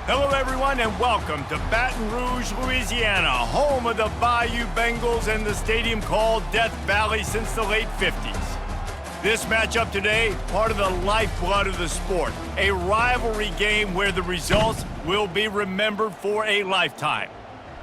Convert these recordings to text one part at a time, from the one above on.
Hello, everyone, and welcome to Baton Rouge, Louisiana, home of the Bayou Bengals and the stadium called Death Valley since the late 50s. This matchup today, part of the lifeblood of the sport, a rivalry game where the results will be remembered for a lifetime.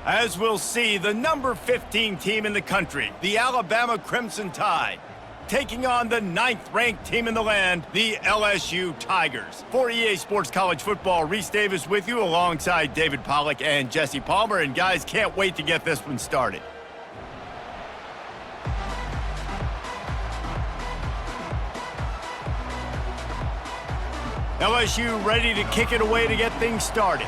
As we'll see, the number 15 team in the country, the Alabama Crimson Tide, taking on the 9th-ranked team in the land, the LSU Tigers. For EA Sports College Football, Reese Davis with you alongside David Pollack and Jesse Palmer. And guys, can't wait to get this one started. LSU ready to kick it away to get things started.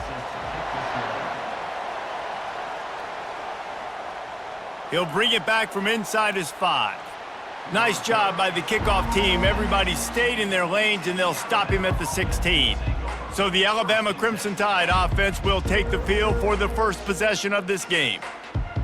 He'll bring it back from inside his 5. Nice job by the kickoff team. Everybody stayed in their lanes, and they'll stop him at the 16. So the Alabama Crimson Tide offense will take the field for the first possession of this game.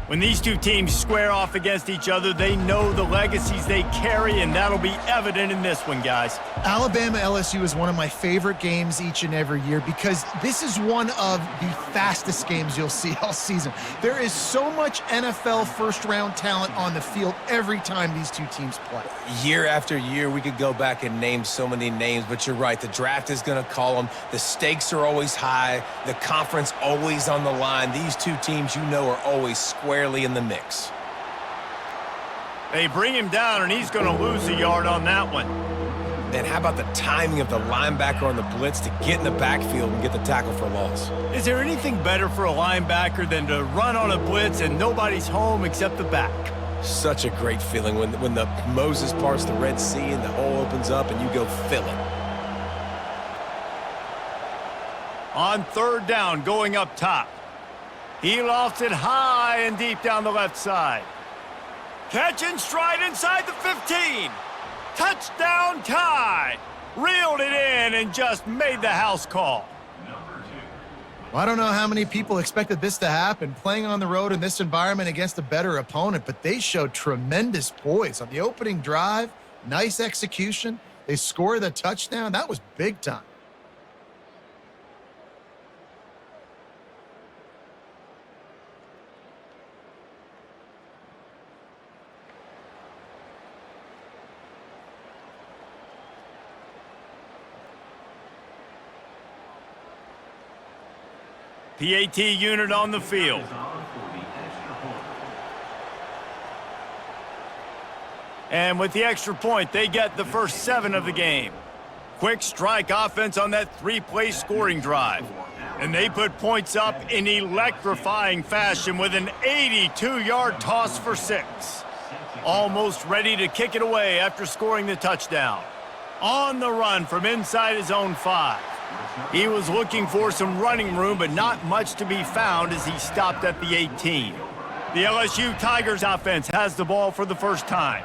When these two teams square off against each other, they know the legacies they carry, and that'll be evident in this one, guys. Alabama-LSU is one of my favorite games each and every year because this is one of the fastest games you'll see all season. There is so much NFL first-round talent on the field every time these two teams play. Year after year, we could go back and name so many names, but you're right. The draft is going to call them. The stakes are always high. The conference always on the line. These two teams, you know, are always squarely in the mix. They bring him down, and he's going to lose a yard on that one. And how about the timing of the linebacker on the blitz to get in the backfield and get the tackle for loss? Is there anything better for a linebacker than to run on a blitz and nobody's home except the back? Such a great feeling when the Moses parts the Red Sea and the hole opens up and you go fill it. On 3rd down, going up top. He lofts it high and deep down the left side. Catch and stride inside the 15. Touchdown Tide. Reeled it in and just made the house call. Well, I don't know how many people expected this to happen, playing on the road in this environment against a better opponent, but they showed tremendous poise on the opening drive. Nice execution. They scored the touchdown. That was big time. PAT unit on the field. And with the extra point, they get the first 7 of the game. Quick strike offense on that 3-play scoring drive. And they put points up in electrifying fashion with an 82-yard toss for 6. Almost ready to kick it away after scoring the touchdown. On the run from inside his own 5. He was looking for some running room, but not much to be found as he stopped at the 18. The LSU Tigers offense has the ball for the first time.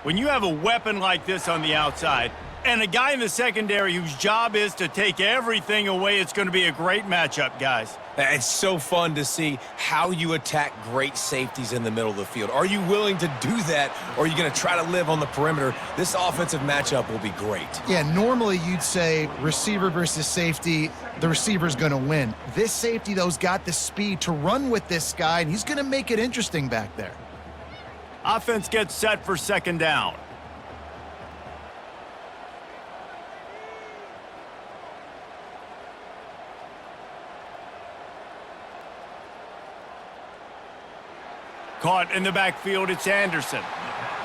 When you have a weapon like this on the outside and a guy in the secondary whose job is to take everything away, it's going to be a great matchup, guys. It's so fun to see how you attack great safeties in the middle of the field. Are you willing to do that, or are you going to try to live on the perimeter? This offensive matchup will be great. Yeah, normally you'd say receiver versus safety, the receiver's going to win. This safety, though, has got the speed to run with this guy, and he's going to make it interesting back there. Offense gets set for 2nd down. Caught in the backfield, it's Anderson.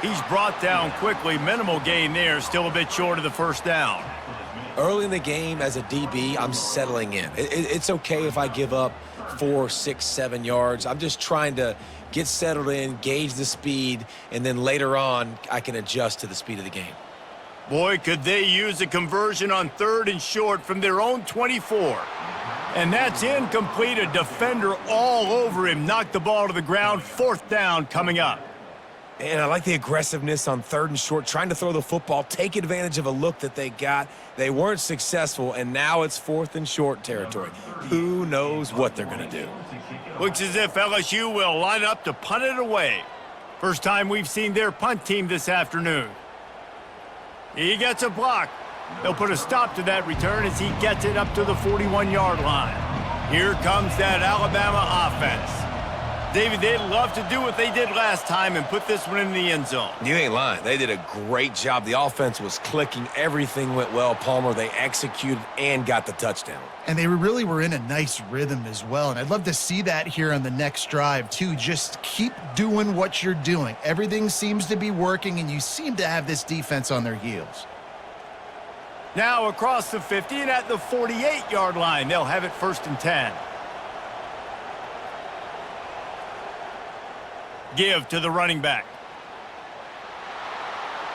He's brought down quickly. Minimal gain there, still a bit short of the 1st down. Early in the game, as a DB, I'm settling in. It's okay if I give up 4, 6, 7 yards. I'm just trying to get settled in, gauge the speed, and then later on, I can adjust to the speed of the game. Boy, could they use a conversion on 3rd and short from their own 24. And that's incomplete. A defender all over him. Knocked the ball to the ground. 4th down coming up. And I like the aggressiveness on 3rd and short, trying to throw the football, take advantage of a look that they got. They weren't successful, and now it's 4th and short territory. Who knows what they're going to do? Looks as if LSU will line up to punt it away. First time we've seen their punt team this afternoon. He gets a block. They'll put a stop to that return as he gets it up to the 41-yard line. Here comes that Alabama offense. David, they'd love to do what they did last time and put this one in the end zone. You ain't lying. They did a great job. The offense was clicking. Everything went well. Palmer, they executed and got the touchdown. And they really were in a nice rhythm as well. And I'd love to see that here on the next drive, too. Just keep doing what you're doing. Everything seems to be working, and you seem to have this defense on their heels. Now across the 50 and at the 48-yard line, they'll have it 1st and 10. Give to the running back.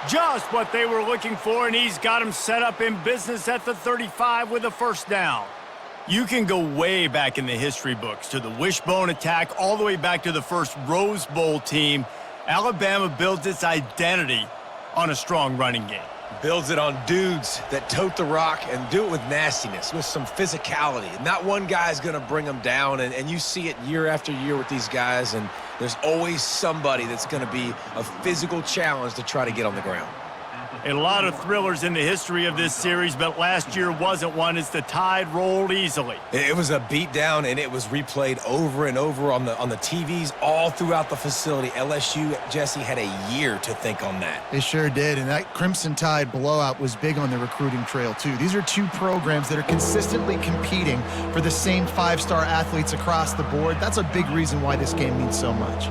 Just what they were looking for, and he's got him set up in business at the 35 with a 1st down. You can go way back in the history books to the wishbone attack, all the way back to the first Rose Bowl team. Alabama builds its identity on a strong running game. Builds it on dudes that tote the rock and do it with nastiness, with some physicality. Not one guy's going to bring them down, and you see it year after year with these guys, and there's always somebody that's going to be a physical challenge to try to get on the ground. A lot of thrillers in the history of this series, but last year wasn't one as the tide rolled easily. It was a beatdown, and it was replayed over and over on the TVs all throughout the facility. LSU, Jesse, had a year to think on that. They sure did, and that Crimson Tide blowout was big on the recruiting trail, too. These are two programs that are consistently competing for the same 5-star athletes across the board. That's a big reason why this game means so much.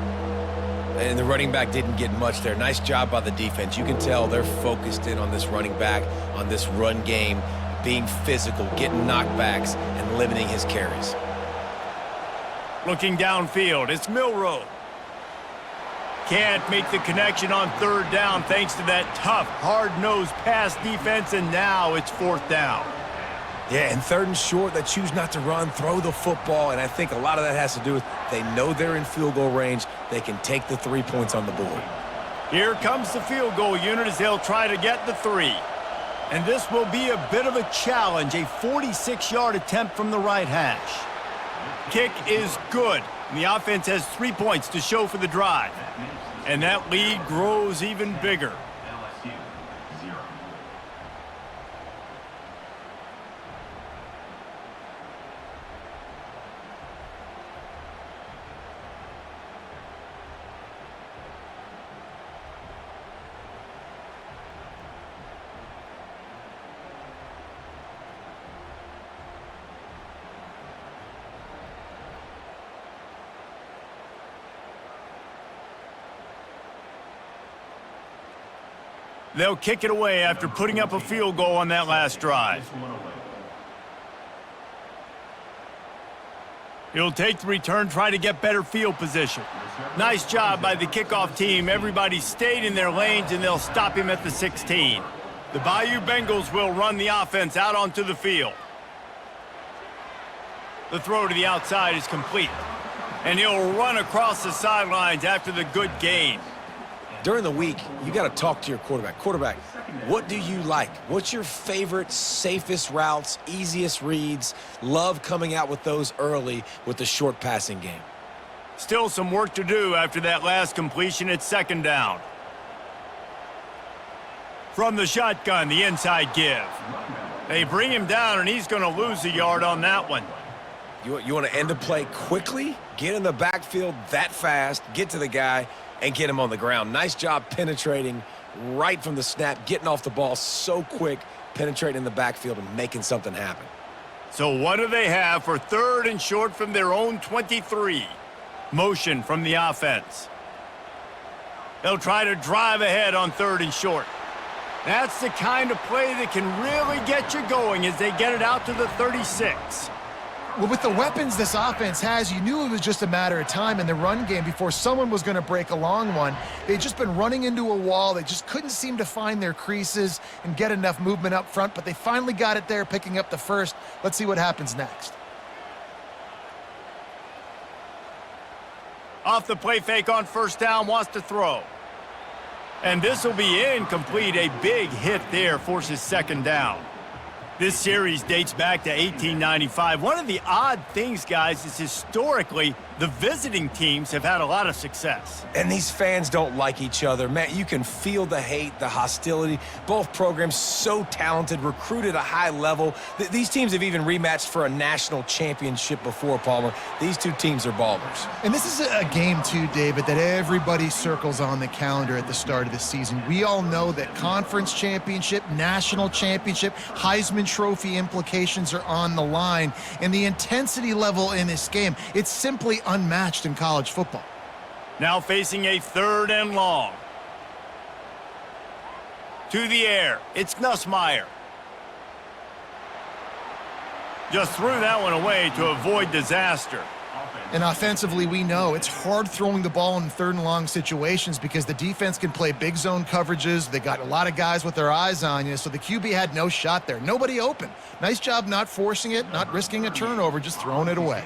And the running back didn't get much there. Nice job by the defense. You can tell they're focused in on this running back, on this run game, being physical, getting knockbacks, and limiting his carries. Looking downfield, it's Milroe. Can't make the connection on 3rd down thanks to that tough, hard-nosed pass defense, and now it's 4th down. Yeah, and 3rd and short, they choose not to run, throw the football, and I think a lot of that has to do with they know they're in field goal range. They can take the 3 points on the board. Here comes the field goal unit as they'll try to get the 3. And this will be a bit of a challenge, a 46-yard attempt from the right hash. Kick is good, and the offense has 3 points to show for the drive. And that lead grows even bigger. They'll kick it away after putting up a field goal on that last drive. He'll take the return, try to get better field position. Nice job by the kickoff team. Everybody stayed in their lanes, and they'll stop him at the 16. The Bayou Bengals will run the offense out onto the field. The throw to the outside is complete. And he'll run across the sidelines after the good gain. During the week, you got to talk to your quarterback. Quarterback, what do you like? What's your favorite, safest routes, easiest reads? Love coming out with those early with the short passing game. Still some work to do after that last completion at 2nd down. From the shotgun, the inside give. They bring him down, and he's going to lose a yard on that one. You want to end a play quickly? Get in the backfield that fast, get to the guy, and get him on the ground. Nice job penetrating right from the snap, getting off the ball so quick, penetrating in the backfield and making something happen. So what do they have for 3rd and short from their own 23? Motion from the offense. They'll try to drive ahead on 3rd and short. That's the kind of play that can really get you going as they get it out to the 36. Well, with the weapons this offense has, you knew it was just a matter of time in the run game before someone was going to break a long one. They'd just been running into a wall. They just couldn't seem to find their creases and get enough movement up front, but they finally got it there, picking up the first. Let's see what happens next. Off the play fake on 1st down, wants to throw. And this will be incomplete. A big hit there forces 2nd down. This series dates back to 1895. One of the odd things, guys, is historically The visiting teams have had a lot of success. And these fans don't like each other. Man, you can feel the hate, the hostility. Both programs so talented, recruited at a high level. These teams have even rematched for a national championship before, Palmer. These two teams are ballers. And this is a game, too, David, that everybody circles on the calendar at the start of the season. We all know that conference championship, national championship, Heisman Trophy implications are on the line. And the intensity level in this game, it's simply unmatched in college football. Now facing a 3rd and long. To the air, it's Nussmeier. Just threw that one away to avoid disaster. And offensively, we know it's hard throwing the ball in 3rd and long situations because the defense can play big zone coverages. They got a lot of guys with their eyes on you, so the QB had no shot there. Nobody open. Nice job not forcing it, not risking a turnover, just throwing it away.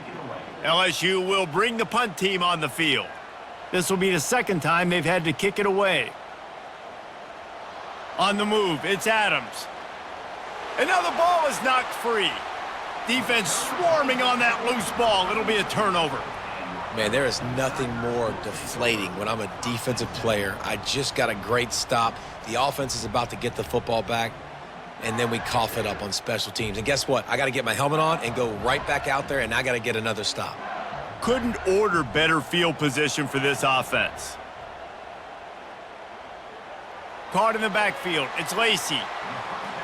LSU will bring the punt team on the field. This will be the 2nd time they've had to kick it away. On the move, it's Adams. And now the ball is knocked free. Defense swarming on that loose ball. It'll be a turnover. Man, there is nothing more deflating when I'm a defensive player. I just got a great stop. The offense is about to get the football back, and then we cough it up on special teams. And guess what? I got to get my helmet on and go right back out there, and I got to get another stop. Couldn't order better field position for this offense. Caught in the backfield. It's Lacey.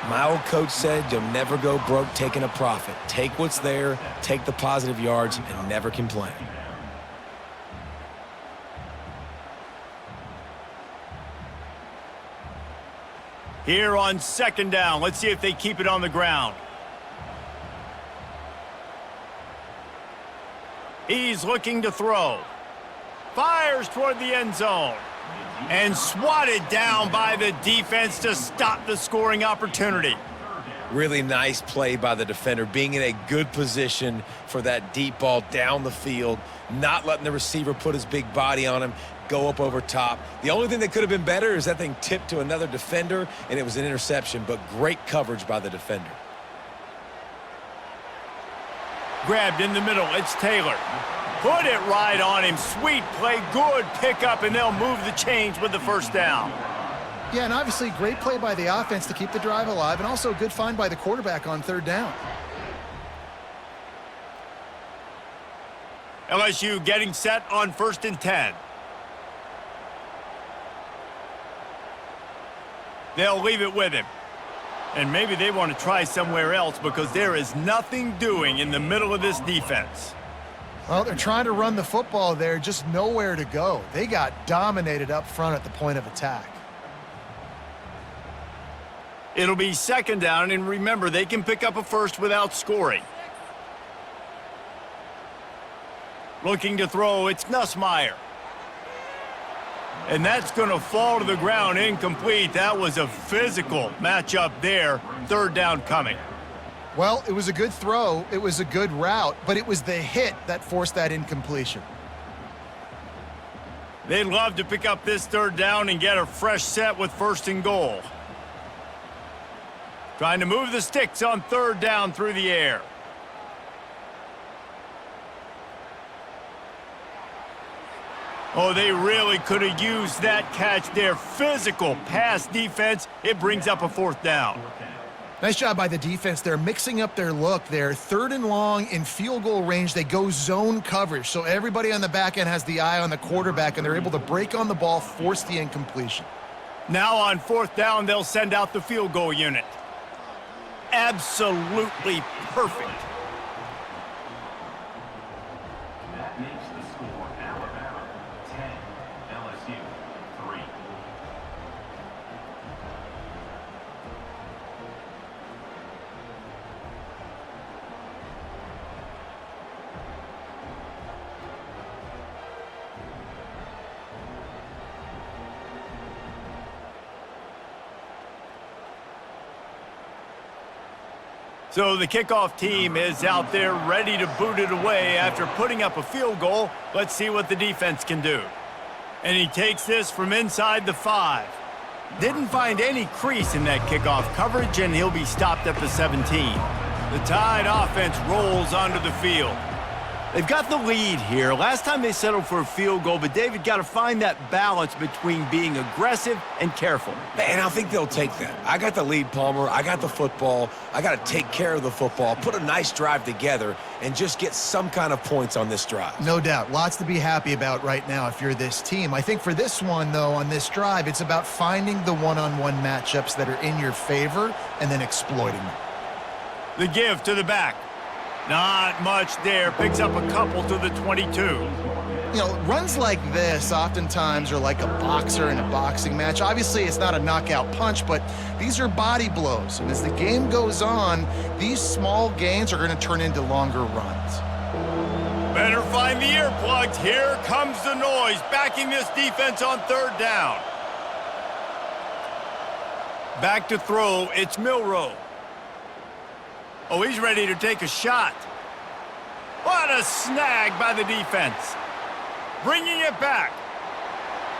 My old coach said you'll never go broke taking a profit. Take what's there, take the positive yards, and never complain. Here on 2nd down. Let's see if they keep it on the ground. He's looking to throw. Fires toward the end zone. And swatted down by the defense to stop the scoring opportunity. Really nice play by the defender, being in a good position for that deep ball down the field, not letting the receiver put his big body on him, go up over top. The only thing that could have been better is that thing tipped to another defender, and it was an interception, but great coverage by the defender. Grabbed in the middle, it's Taylor. Put it right on him. Sweet play, good pickup, and they'll move the chains with the 1st down. Yeah, and obviously great play by the offense to keep the drive alive, and also a good find by the quarterback on 3rd down. LSU getting set on 1st and 10. They'll leave it with him. And maybe they want to try somewhere else because there is nothing doing in the middle of this defense. Well, they're trying to run the football there, just nowhere to go. They got dominated up front at the point of attack. It'll be 2nd down, and remember, they can pick up a 1st without scoring. Looking to throw, it's Nussmeier. And that's going to fall to the ground, incomplete. That was a physical matchup there. 3rd down coming. Well, it was a good throw, it was a good route, but it was the hit that forced that incompletion. They'd love to pick up this 3rd down and get a fresh set with 1st and goal. Trying to move the sticks on 3rd down through the air. Oh, they really could have used that catch there. Physical pass defense. It brings up a 4th down. Nice job by the defense there, mixing up their look there. 3rd and long in field goal range. They go zone coverage, so everybody on the back end has the eye on the quarterback, and they're able to break on the ball, force the incompletion. Now on 4th down, they'll send out the field goal unit. Absolutely perfect. That makes the score Alabama 10, LSU 3. So the kickoff team is out there ready to boot it away after putting up a field goal. Let's see what the defense can do. And he takes this from inside the 5. Didn't find any crease in that kickoff coverage, and he'll be stopped at the 17. The Tide offense rolls onto the field. They've got the lead here. Last time they settled for a field goal, but David got to find that balance between being aggressive and careful. And I think they'll take that. I got the lead, Palmer. I got the football. I got to take care of the football, put a nice drive together, and just get some kind of points on this drive. No doubt. Lots to be happy about right now if you're this team. I think for this one, though, on this drive, it's about finding the one-on-one matchups that are in your favor and then exploiting them. The give to the back. Not much there. Picks up a couple to the 22. You know, runs like this oftentimes are like a boxer in a boxing match. Obviously, it's not a knockout punch, but these are body blows. And as the game goes on, these small gains are going to turn into longer runs. Better find the earplugs. Here comes the noise, backing this defense on third down. Back to throw, it's Milroe. Oh, he's ready to take a shot. What a snag by the defense. Bringing it back.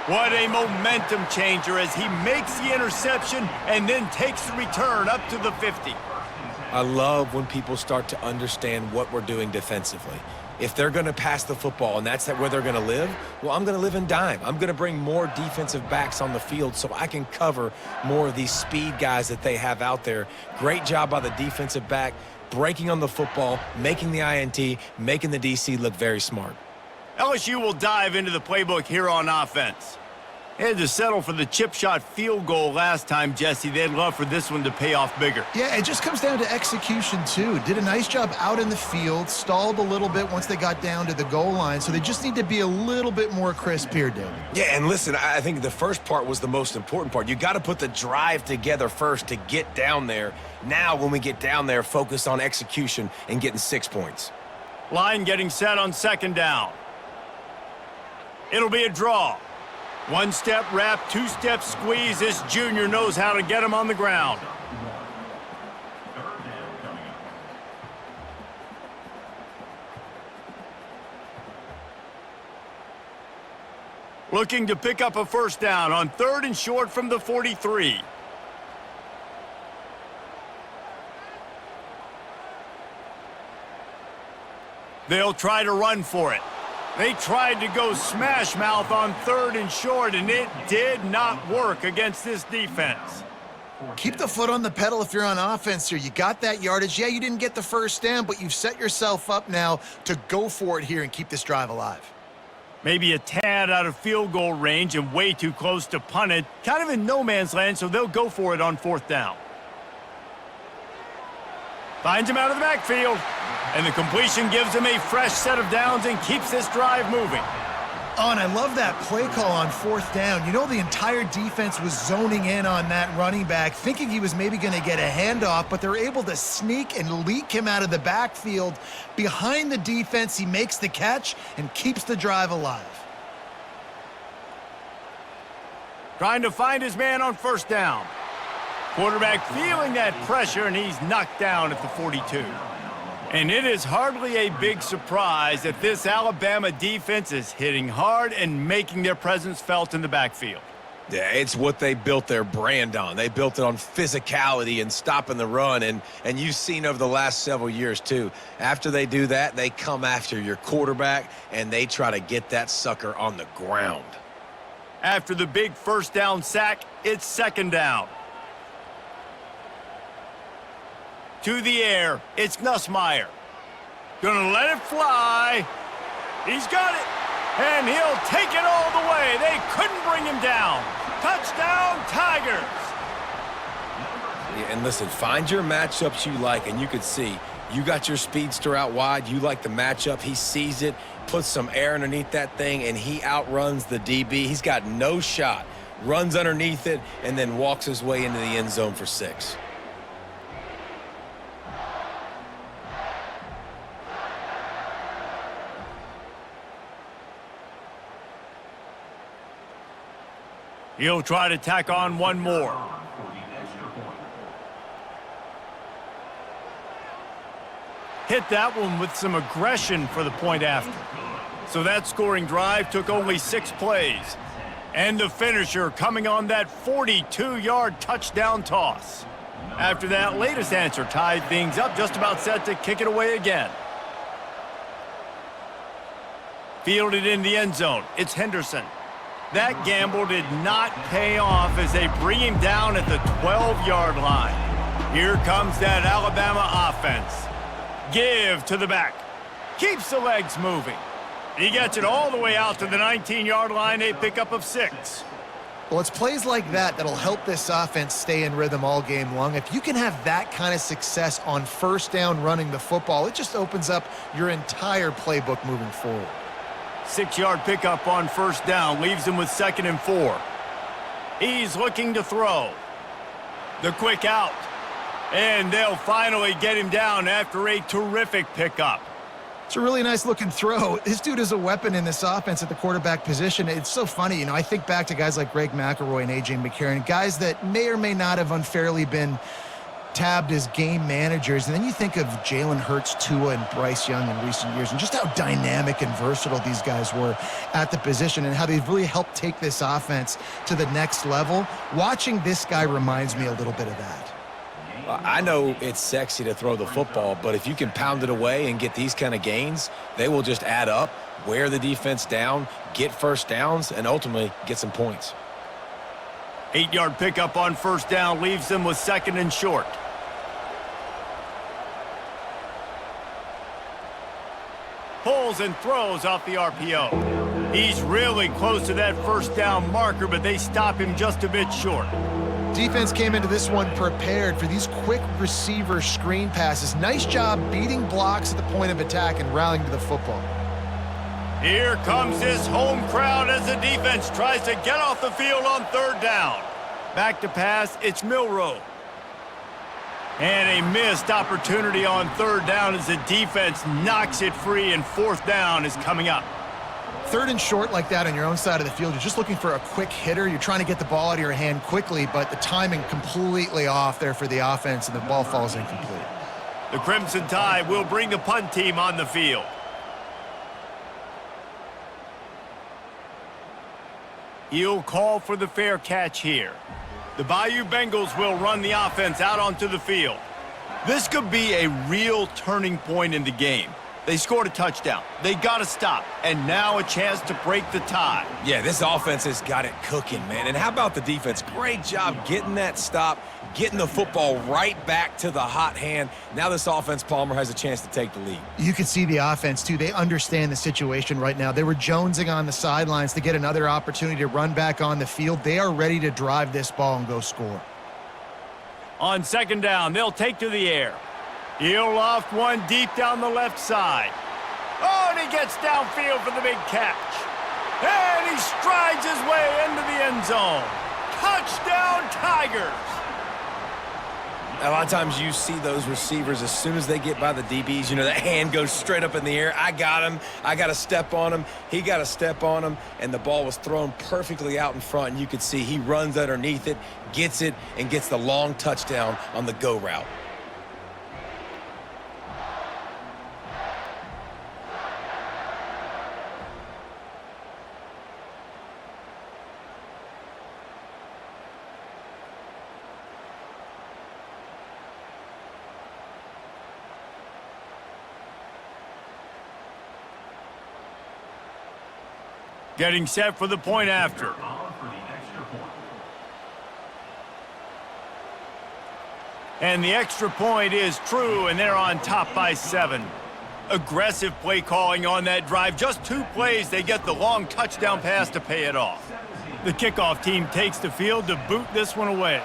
What a momentum changer as he makes the interception and then takes the return up to the 50. I love when people start to understand what we're doing defensively. If they're going to pass the football and that's where they're going to live, well, I'm going to live in dime. I'm going to bring more defensive backs on the field so I can cover more of these speed guys that they have out there. Great job by the defensive back, breaking on the football, making the INT, making the DC look very smart. LSU will dive into the playbook here on offense. They had to settle for the chip shot field goal last time, Jesse. They'd love for this one to pay off bigger. Yeah, it just comes down to execution, too. Did a nice job out in the field, stalled a little bit once they got down to the goal line, so they just need to be a little bit more crisp here, David. Yeah, and listen, I think the first part was the most important part. You got to put the drive together first to get down there. Now, when we get down there, focus on execution and getting 6 points. Line getting set on second down. It'll be a draw. One-step wrap, two-step squeeze. This junior knows how to get him on the ground. Third down coming up. Looking to pick up a first down on third and short from the 43. They'll try to run for it. They tried to go smash mouth on third and short, and it did not work against this defense. Keep the foot on the pedal if you're on offense here. You got that yardage. Yeah, you didn't get the first down, but you've set yourself up now to go for it here and keep this drive alive. Maybe a tad out of field goal range and way too close to punt it. Kind of in no man's land, so they'll go for it on fourth down. Finds him out of the backfield. And the completion gives him a fresh set of downs and keeps this drive moving. Oh, and I love that play call on fourth down. You know, the entire defense was zoning in on that running back, thinking he was maybe going to get a handoff, but they're able to sneak and leak him out of the backfield. Behind the defense, he makes the catch and keeps the drive alive. Trying to find his man on first down. Quarterback feeling that pressure, and he's knocked down at the 42. And it is hardly a big surprise that this Alabama defense is hitting hard and making their presence felt in the backfield. Yeah, it's what they built their brand on. They built it on physicality and stopping the run, and you've seen over the last several years, too. After they do that, they come after your quarterback, and they try to get that sucker on the ground. After the big first down sack, it's second down. To the air, it's Nussmeier. Gonna let it fly. He's got it, and he'll take it all the way. They couldn't bring him down. Touchdown, Tigers. Yeah, and listen, find your matchups you like, and you can see you got your speedster out wide. You like the matchup. He sees it, puts some air underneath that thing, and he outruns the DB. He's got no shot. Runs underneath it, and then walks his way into the end zone for 6. He'll try to tack on one more. For the extra point. Hit that one with some aggression for the point after. So that scoring drive took only 6 plays. And the finisher coming on that 42-yard touchdown toss. After that latest answer tied things up, just about set to kick it away again. Fielded in the end zone. It's Henderson. That gamble did not pay off as they bring him down at the 12-yard line. Here comes that Alabama offense. Give to the back. Keeps the legs moving. He gets it all the way out to the 19-yard line, a pickup of 6. Well, it's plays like that that'll help this offense stay in rhythm all game long. If you can have that kind of success on first down running the football, it just opens up your entire playbook moving forward. 6-yard pickup on first down leaves him with 2nd and 4. He's looking to throw. The quick out. And they'll finally get him down after a terrific pickup. It's a really nice looking throw. This dude is a weapon in this offense at the quarterback position. It's so funny, I think back to guys like Greg McElroy and A.J. McCarron, guys that may or may not have unfairly been tabbed as game managers. And then you think of Jalen Hurts, Tua, and Bryce Young in recent years and just how dynamic and versatile these guys were at the position and how they've really helped take this offense to the next level. Watching this guy reminds me a little bit of that. I know it's sexy to throw the football, but if you can pound it away and get these kind of gains, they will just add up, wear the defense down, get first downs, and ultimately get some points. 8-yard pickup on first down leaves them with 2nd and short. Pulls and throws off the RPO. He's really close to that first down marker, but they stop him just a bit short. Defense came into this one prepared for these quick receiver screen passes. Nice job beating blocks at the point of attack and rallying to the football. Here comes this home crowd as the defense tries to get off the field on 3rd down. Back to pass, it's Milroe. And a missed opportunity on 3rd down as the defense knocks it free, and 4th down is coming up. 3rd and short like that on your own side of the field, you're just looking for a quick hitter. You're trying to get the ball out of your hand quickly, but the timing completely off there for the offense, and the ball falls incomplete. The Crimson Tide will bring the punt team on the field. He'll call for the fair catch here. The Bayou Bengals will run the offense out onto the field. This could be a real turning point in the game. They scored a touchdown. They got to stop. And now a chance to break the tie. Yeah, this offense has got it cooking, man. And how about the defense? Great job getting that stop, getting the football right back to the hot hand. Now this offense, Palmer, has a chance to take the lead. You can see the offense, too. They understand the situation right now. They were jonesing on the sidelines to get another opportunity to run back on the field. They are ready to drive this ball and go score. On 2nd down, they'll take to the air. He'll loft one deep down the left side. Oh, and he gets downfield for the big catch. And he strides his way into the end zone. Touchdown, Tigers! A lot of times you see those receivers, as soon as they get by the DBs, that hand goes straight up in the air. I got him. I got to step on him. He got to step on him. And the ball was thrown perfectly out in front. And you could see he runs underneath it, gets it, and gets the long touchdown on the go route. Getting set for the point after. On for the extra point. And the extra point is true, and they're on top by 7. Aggressive play calling on that drive. Just 2 plays, they get the long touchdown pass to pay it off. The kickoff team takes the field to boot this one away.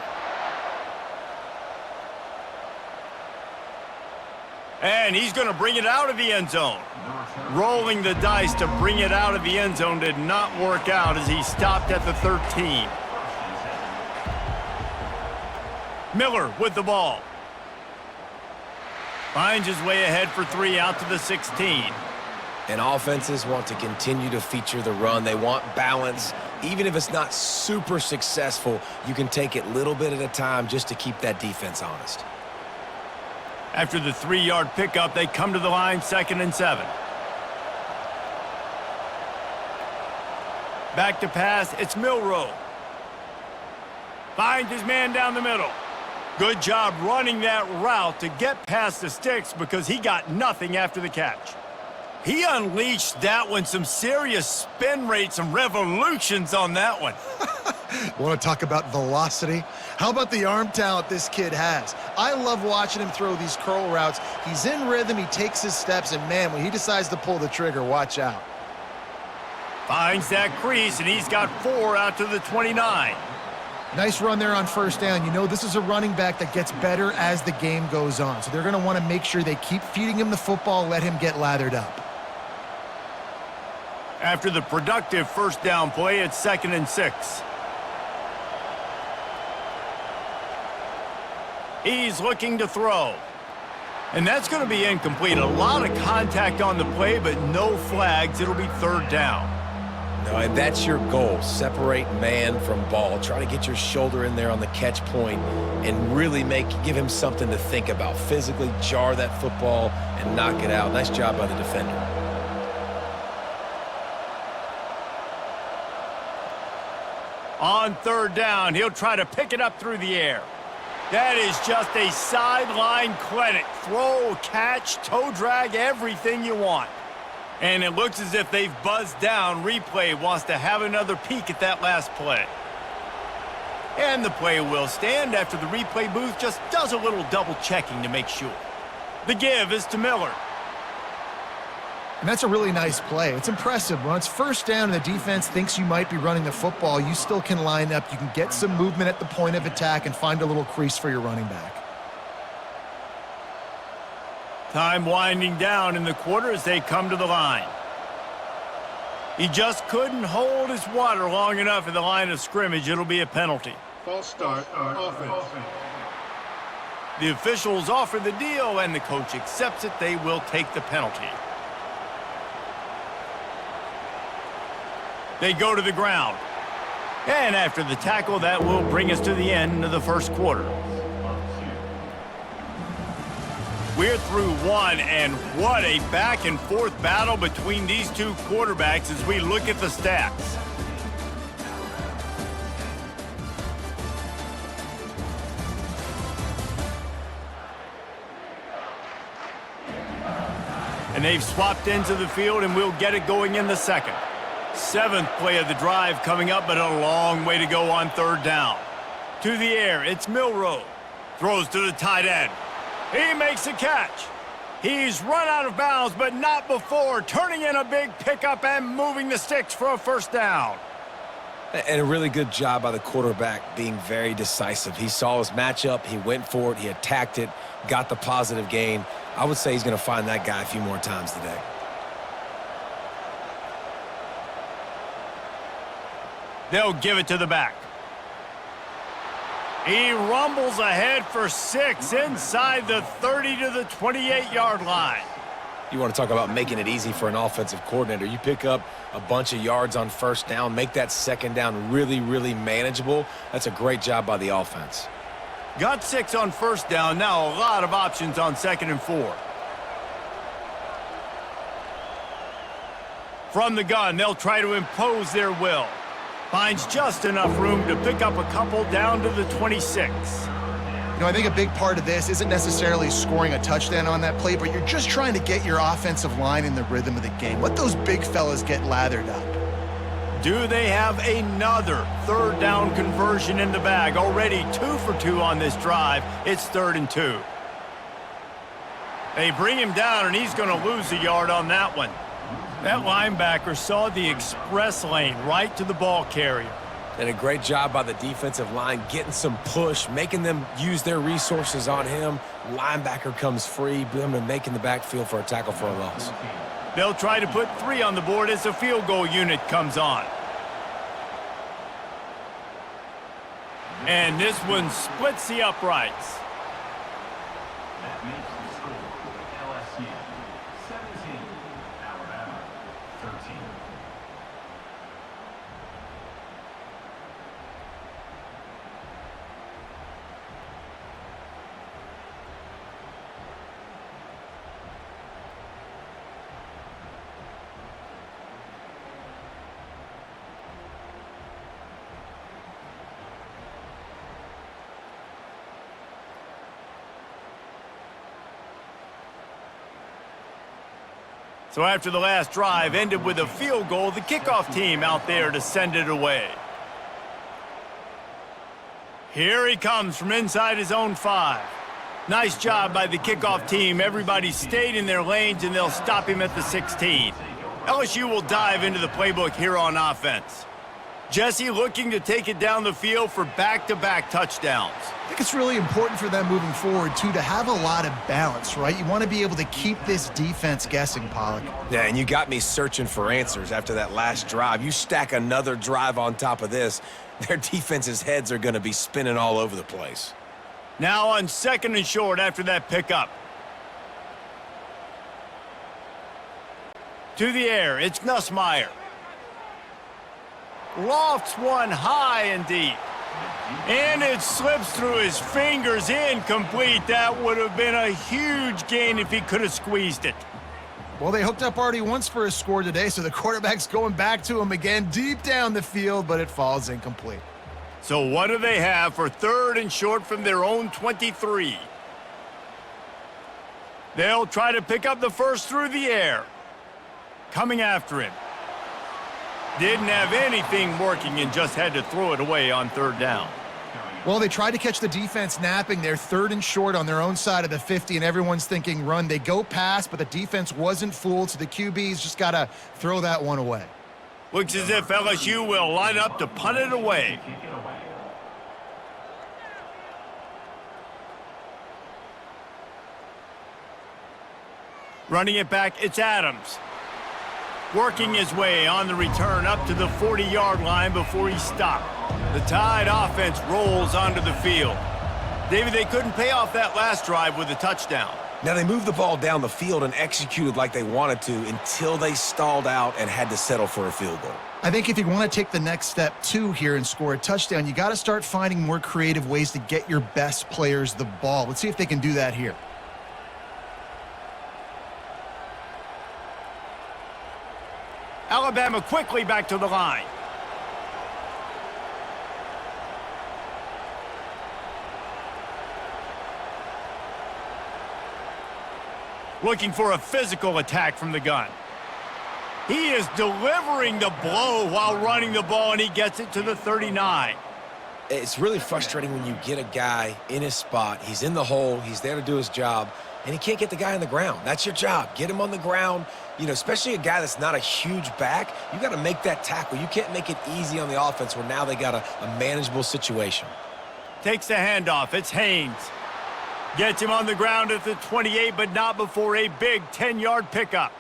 And he's going to bring it out of the end zone. Rolling the dice to bring it out of the end zone did not work out as he stopped at the 13. Miller with the ball. Finds his way ahead for 3 out to the 16. And offenses want to continue to feature the run. They want balance. Even if it's not super successful, you can take it little bit at a time just to keep that defense honest. After the 3-yard pickup, they come to the line, 2nd and 7. Back to pass, it's Milroe. Finds his man down the middle. Good job running that route to get past the sticks because he got nothing after the catch. He unleashed that one, some serious spin rates, some revolutions on that one. Want to talk about velocity? How about the arm talent this kid has? I love watching him throw these curl routes. He's in rhythm, he takes his steps, and man, when he decides to pull the trigger, watch out. Finds that crease, and he's got 4 out to the 29. Nice run there on first down. You know, this is a running back that gets better as the game goes on, so they're going to want to make sure they keep feeding him the football, let him get lathered up. After the productive first down play, it's 2nd and 6. He's looking to throw. And that's going to be incomplete. A lot of contact on the play, but no flags. It'll be 3rd down. No, and that's your goal. Separate man from ball. Try to get your shoulder in there on the catch point and really give him something to think about. Physically jar that football and knock it out. Nice job by the defender. On 3rd down, he'll try to pick it up through the air. That is just a sideline clinic. Throw, catch, toe drag, everything you want. And it looks as if they've buzzed down. Replay wants to have another peek at that last play. And the play will stand after the replay booth just does a little double checking to make sure. The give is to Miller. And that's a really nice play. It's impressive. When it's first down and the defense thinks you might be running the football, you still can line up. You can get some movement at the point of attack and find a little crease for your running back. Time winding down in the quarter as they come to the line. He just couldn't hold his water long enough in the line of scrimmage. It'll be a penalty. False start, offense. The officials offer the deal, and the coach accepts it. They will take the penalty. They go to the ground. And after the tackle, that will bring us to the end of the first quarter. We're through 1, and what a back-and-forth battle between these two quarterbacks as we look at the stats. And they've swapped into the field, and we'll get it going in the second. 7th play of the drive coming up, but a long way to go on 3rd down. To the air, it's Milroe. Throws to the tight end. He makes a catch. He's run out of bounds, but not before turning in a big pickup and moving the sticks for a first down. And a really good job by the quarterback being very decisive. He saw his matchup, he went for it, he attacked it, got the positive gain. I would say he's going to find that guy a few more times today. They'll give it to the back. He rumbles ahead for 6 inside the 30 to the 28-yard line. You want to talk about making it easy for an offensive coordinator. You pick up a bunch of yards on first down, make that second down really, really manageable. That's a great job by the offense. Got 6 on first down. Now a lot of options on 2nd and 4. From the gun, they'll try to impose their will. Finds just enough room to pick up a couple down to the 26. You know, I think a big part of this isn't necessarily scoring a touchdown on that play, but you're just trying to get your offensive line in the rhythm of the game. Let those big fellas get lathered up. Do they have another 3rd down conversion in the bag? Already 2 for 2 on this drive. It's 3rd and 2. They bring him down, and he's going to lose a yard on that one. That linebacker saw the express lane right to the ball carrier. And a great job by the defensive line getting some push, making them use their resources on him. Linebacker comes free, making the backfield for a tackle for a loss. They'll try to put 3 on the board as the field goal unit comes on. And this one splits the uprights. That makes the score LSU 17, Alabama 13. So after the last drive ended with a field goal, the kickoff team out there to send it away. Here he comes from inside his own 5. Nice job by the kickoff team. Everybody stayed in their lanes, and they'll stop him at the 16. LSU will dive into the playbook here on offense. Jesse looking to take it down the field for back-to-back touchdowns. I think it's really important for them moving forward, too, to have a lot of balance, right? You want to be able to keep this defense guessing, Pollock. Yeah, and you got me searching for answers after that last drive. You stack another drive on top of this, their defense's heads are going to be spinning all over the place. Now on 2nd and short after that pickup. To the air, it's Nussmeier. Lofts one high and deep. And it slips through his fingers, incomplete. That would have been a huge gain if he could have squeezed it. Well, they hooked up already once for a score today, so the quarterback's going back to him again deep down the field, but it falls incomplete. So what do they have for 3rd and short from their own 23? They'll try to pick up the first through the air. Coming after him. Didn't have anything working and just had to throw it away on 3rd down. Well, they tried to catch the defense napping. They're 3rd and short on their own side of the 50, and everyone's thinking run. They go pass, but the defense wasn't fooled, so the QB's just got to throw that one away. Looks as if LSU will line up to punt it away. Running it back, it's Adams. Working his way on the return up to the 40-yard line before he stopped. The Tide offense rolls onto the field. David, they couldn't pay off that last drive with a touchdown. Now, they moved the ball down the field and executed like they wanted to until they stalled out and had to settle for a field goal. I think if you want to take the next step, too, here and score a touchdown, you got to start finding more creative ways to get your best players the ball. Let's see if they can do that here. Alabama quickly back to the line. Looking for a physical attack from the gun. He is delivering the blow while running the ball, and he gets it to the 39. It's really frustrating when you get a guy in his spot. He's in the hole. He's there to do his job, and he can't get the guy on the ground. That's your job. Get him on the ground. You know, especially a guy that's not a huge back, you got to make that tackle. You can't make it easy on the offense where now they got a manageable situation. Takes the handoff. It's Haynes. Gets him on the ground at the 28, but not before a big 10-yard pickup.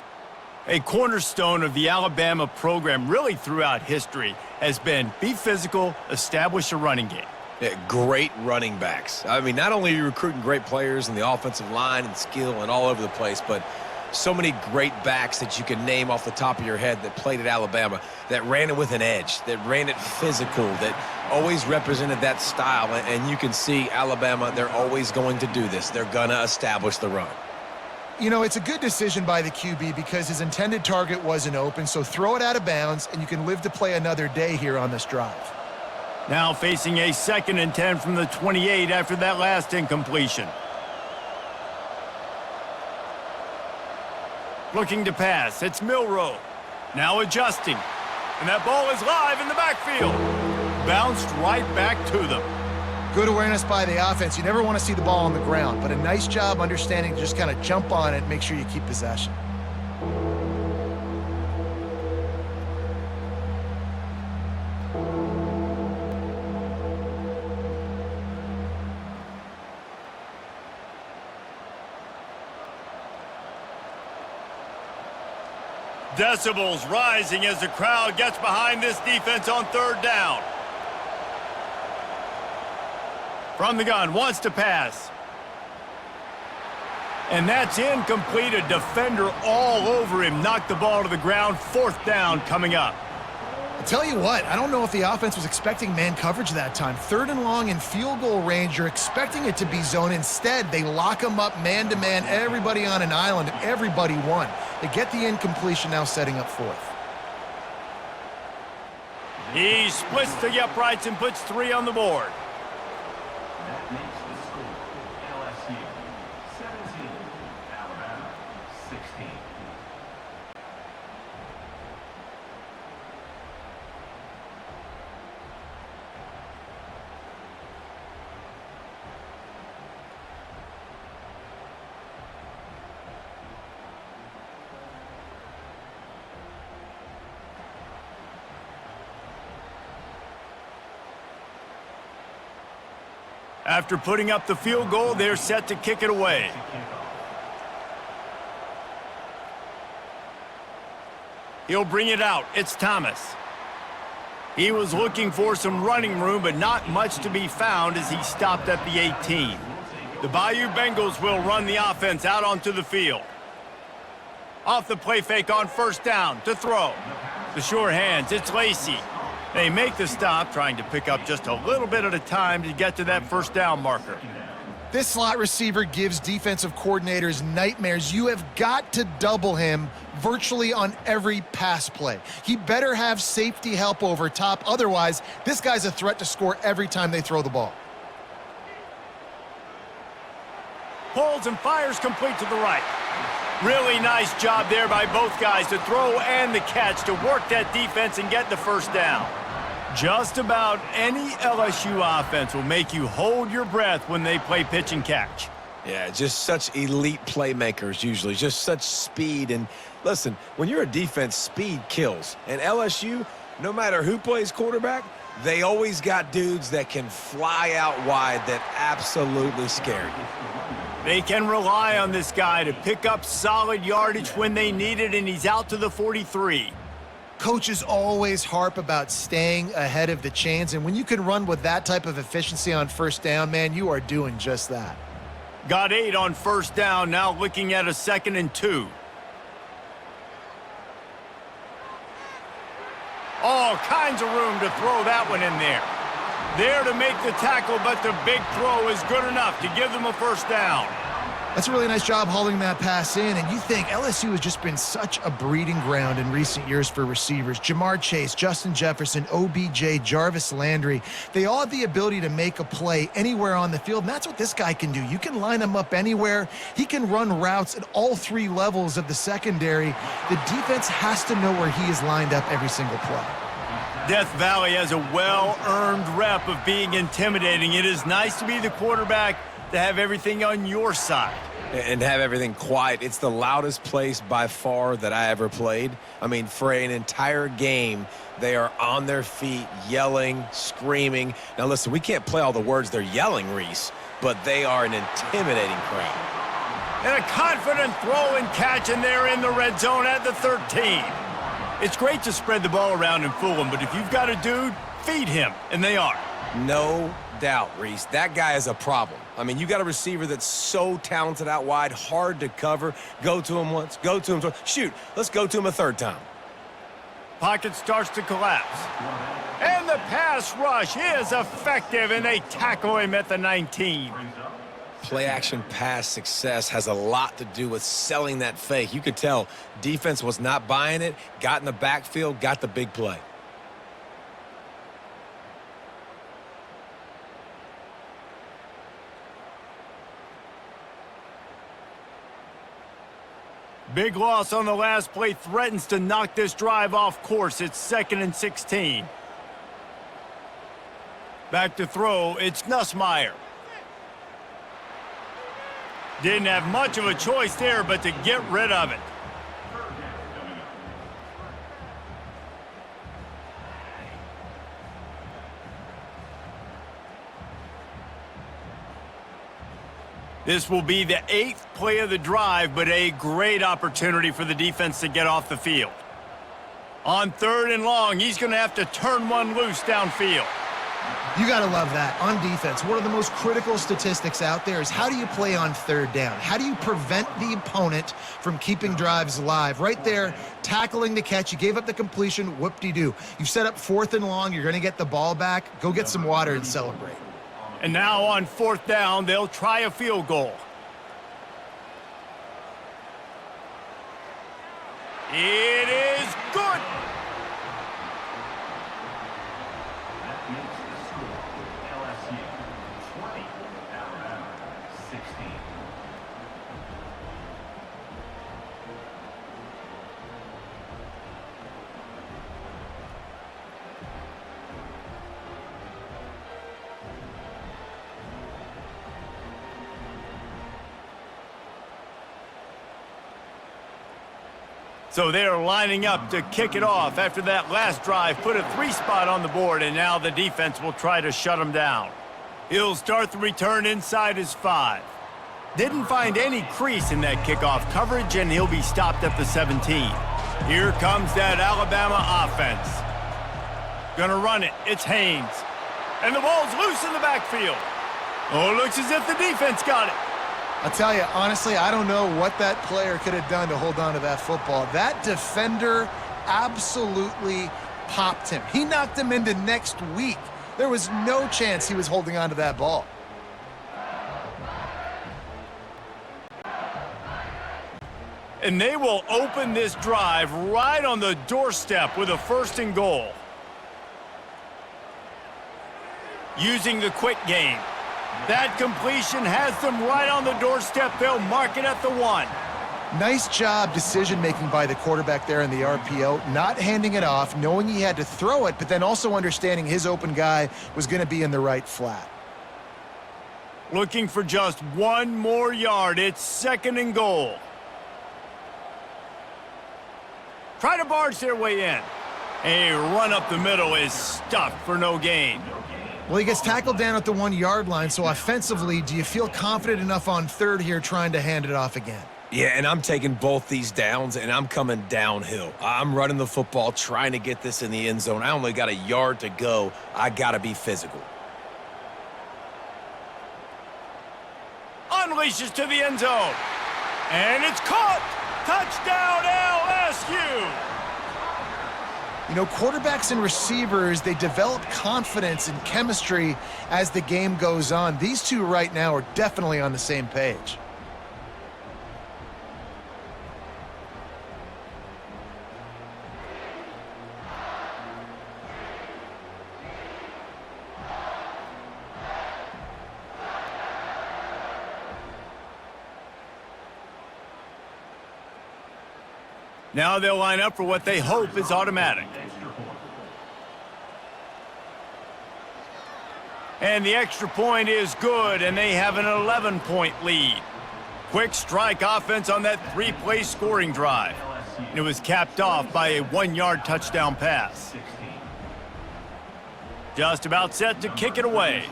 A cornerstone of the Alabama program really throughout history has been be physical, establish a running game. Yeah, great running backs. I mean, not only are you recruiting great players in the offensive line and skill and all over the place, but so many great backs that you can name off the top of your head that played at Alabama, that ran it with an edge, that ran it physical, that always represented that style. And you can see Alabama, they're always going to do this. They're going to establish the run. You know, it's a good decision by the QB because his intended target wasn't open, so throw it out of bounds, and you can live to play another day here on this drive. Now facing a 2nd and 10 from the 28 after that last incompletion. Looking to pass, it's Milroe. Now adjusting. And that ball is live in the backfield. Bounced right back to them. Good awareness by the offense. You never want to see the ball on the ground, but a nice job understanding to just kind of jump on it and make sure you keep possession. Decibels rising as the crowd gets behind this defense on 3rd down. From the gun, wants to pass. And that's incomplete. A defender all over him. Knocked the ball to the ground. 4th down coming up. I'll tell you what, I don't know if the offense was expecting man coverage that time. 3rd and long in field goal range, you're expecting it to be zone. Instead, they lock them up man-to-man, everybody on an island, and everybody won. They get the incompletion, now setting up 4th. He splits the uprights and puts 3 on the board. That makes the score LSU 17, Alabama 16. After putting up the field goal, they're set to kick it away. He'll bring it out. It's Thomas. He was looking for some running room, but not much to be found as he stopped at the 18. The Bayou Bengals will run the offense out onto the field. Off the play fake on first down to throw. The sure hands, it's Lacey. They make the stop, trying to pick up just a little bit at a time to get to that first down marker. This slot receiver gives defensive coordinators nightmares. You have got to double him virtually on every pass play. He better have safety help over top. Otherwise, this guy's a threat to score every time they throw the ball. Pulls and fires complete to the right. Really nice job there by both guys to throw and the catch to work that defense and get the first down. Just about any LSU offense will make you hold your breath when they play pitch and catch. Yeah, just such elite playmakers usually, just such speed. And listen, when you're a defense, speed kills. And LSU, no matter who plays quarterback, they always got dudes that can fly out wide that absolutely scare you. They can rely on this guy to pick up solid yardage when they need it, and he's out to the 43. Coaches always harp about staying ahead of the chains, and when you can run with that type of efficiency on first down, man, you are doing just that. Got 8 on first down, now looking at a 2nd and 2. All kinds of room to throw that one in there. There to make the tackle, but the big throw is good enough to give them a first down. That's a really nice job hauling that pass in, and you think LSU has just been such a breeding ground in recent years for receivers. Jamar Chase, Justin Jefferson, OBJ, Jarvis Landry, they all have the ability to make a play anywhere on the field, and that's what this guy can do. You can line him up anywhere. He can run routes at all 3 levels of the secondary. The defense has to know where he is lined up every single play. Death Valley has a well-earned rep of being intimidating. It is nice to be the quarterback, to have everything on your side. And have everything quiet. It's the loudest place by far that I ever played. I mean, for an entire game, they are on their feet, yelling, screaming. Now, listen, we can't play all the words they're yelling, Reese, but they are an intimidating crowd. And a confident throw and catch, and they're in the red zone at the 13. It's great to spread the ball around and fool him, but if you've got a dude, feed him, and they are. No doubt, Reese. That guy is a problem. I mean, you got a receiver that's so talented out wide, hard to cover. Go to him once, go to him twice. Shoot, let's go to him a 3rd time. Pocket starts to collapse. And the pass rush is effective, and they tackle him at the 19. Play-action pass success has a lot to do with selling that fake. You could tell defense was not buying it, got in the backfield, got the big play. Big loss on the last play threatens to knock this drive off course. It's 2nd and 16. Back to throw, it's Nussmeier. Didn't have much of a choice there, but to get rid of it. This will be the 8th play of the drive, but a great opportunity for the defense to get off the field. On 3rd and long, he's going to have to turn one loose downfield. You got to love that. On defense, one of the most critical statistics out there is how do you play on 3rd down? How do you prevent the opponent from keeping drives alive? Right there, tackling the catch. You gave up the completion. Whoop-de-doo. You've set up 4th and long. You're going to get the ball back. Go get some water and celebrate. And now on 4th down, they'll try a field goal. It is good. That makes the score LSU 20, Alabama 16. So they're lining up to kick it off after that last drive put a 3 spot on the board, and now the defense will try to shut them down. He'll start the return inside his 5. Didn't find any crease in that kickoff coverage, and he'll be stopped at the 17. Here comes that Alabama offense. Gonna run it. It's Haynes. And the ball's loose in the backfield. Oh, looks as if the defense got it. I'll tell you, honestly, I don't know what that player could have done to hold on to that football. That defender absolutely popped him. He knocked him into next week. There was no chance he was holding on to that ball. And they will open this drive right on the doorstep with a 1st and goal. Using the quick game. That completion has them right on the doorstep. They'll mark it at the 1. Nice job decision-making by the quarterback there in the RPO, not handing it off, knowing he had to throw it, but then also understanding his open guy was going to be in the right flat. Looking for just 1 more yard. It's 2nd and goal. Try to barge their way in. A run up the middle is stuffed for no gain. Well, he gets tackled down at the 1-yard line, so offensively, do you feel confident enough on 3rd here trying to hand it off again? Yeah, and I'm taking both these downs, and I'm coming downhill. I'm running the football, trying to get this in the end zone. I only got a yard to go. I got to be physical. Unleashes to the end zone. And it's caught. Touchdown, LSU. You know, quarterbacks and receivers, they develop confidence and chemistry as the game goes on. These two right now are definitely on the same page. Now they'll line up for what they hope is automatic. And the extra point is good, and they have an 11-point lead. Quick strike offense on that 3-play scoring drive. And it was capped off by a 1-yard touchdown pass. Just about set to kick it away.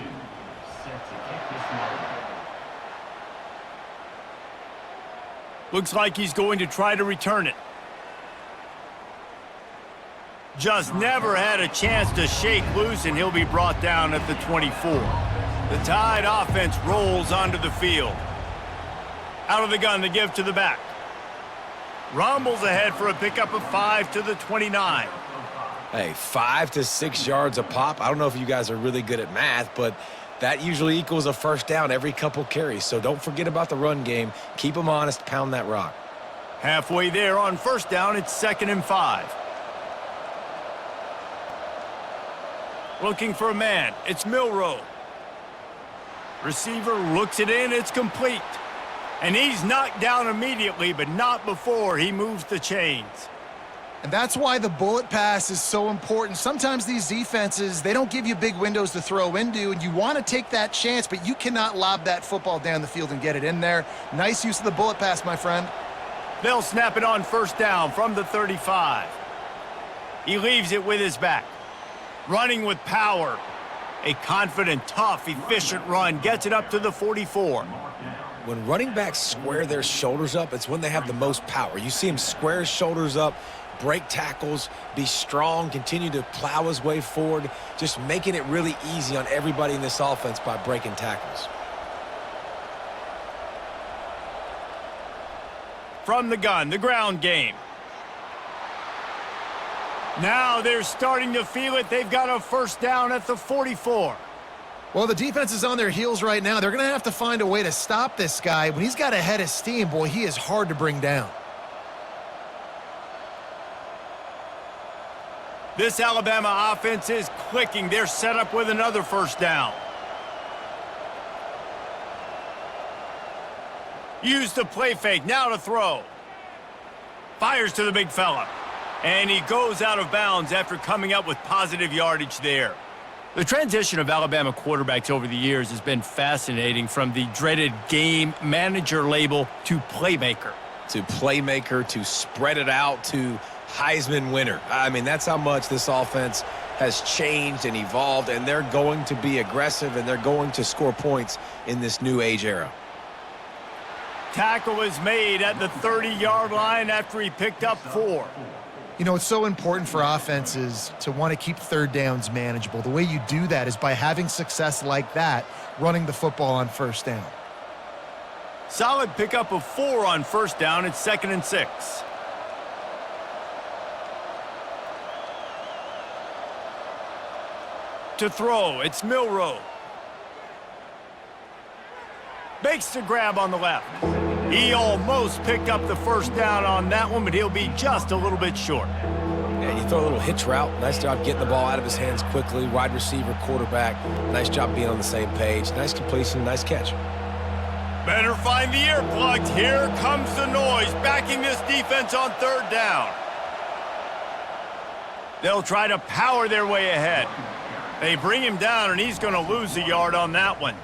Looks like he's going to try to return it. Just never had a chance to shake loose, and he'll be brought down at the 24. The Tide offense rolls onto the field. Out of the gun to give to the back. Rumbles ahead for a pickup of 5 to the 29. Hey, 5 to 6 yards a pop. I don't know if you guys are really good at math, but that usually equals a 1st down every couple carries. So don't forget about the run game. Keep them honest. Pound that rock. Halfway there on 1st down, it's 2nd and 5. Looking for a man. It's Milroe. Receiver looks it in. It's complete. And he's knocked down immediately, but not before he moves the chains. And that's why the bullet pass is so important. Sometimes these defenses, they don't give you big windows to throw into, and you want to take that chance, but you cannot lob that football down the field and get it in there. Nice use of the bullet pass, my friend. They'll snap it on 1st down from the 35. He leaves it with his back. Running with power. A confident, tough, efficient run gets it up to the 44. When running backs square their shoulders up, it's when they have the most power. You see him square his shoulders up, break tackles, be strong, continue to plow his way forward, just making it really easy on everybody in this offense by breaking tackles. From the gun, the ground game. Now they're starting to feel it. They've got a 1st down at the 44. Well, the defense is on their heels right now. They're going to have to find a way to stop this guy. When he's got a head of steam, boy, he is hard to bring down. This Alabama offense is clicking. They're set up with another 1st down. Use the play fake. Now to throw. Fires to the big fella. And he goes out of bounds after coming up with positive yardage there. The transition of Alabama quarterbacks over the years has been fascinating, from the dreaded game manager label to playmaker. To spread it out, to Heisman winner. I mean, that's how much this offense has changed and evolved, and they're going to be aggressive, and they're going to score points in this new age era. Tackle is made at the 30-yard line after he picked up 4. You know, it's so important for offenses to want to keep third downs manageable. The way you do that is by having success like that, running the football on first down. Solid pickup of 4 on first down. It's 2nd and 6. To throw, it's Milroe. Makes the grab on the left. He almost picked up the first down on that one, but he'll be just a little bit short. And you throw a little hitch route. Nice job getting the ball out of his hands quickly. Wide receiver, quarterback. Nice job being on the same page. Nice completion, nice catch. Better find the earplugs. Here comes the noise, backing this defense on 3rd down. They'll try to power their way ahead. They bring him down, and he's going to lose a yard on that one.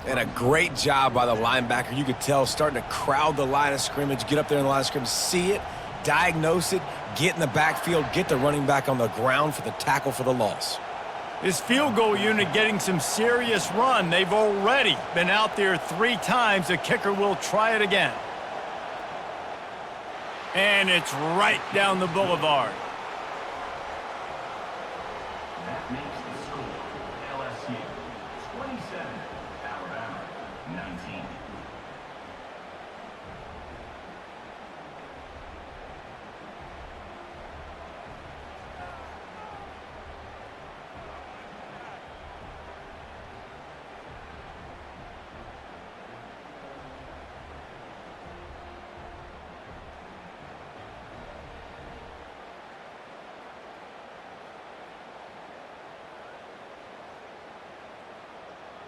And a great job by the linebacker. You could tell starting to crowd the line of scrimmage, get up there in the line of scrimmage, see it, diagnose it, get in the backfield, get the running back on the ground for the tackle for the loss. This field goal unit getting some serious run. They've already been out there 3 times. The kicker will try it again. And it's right down the boulevard. That makes the score LSU 27, Alabama 19.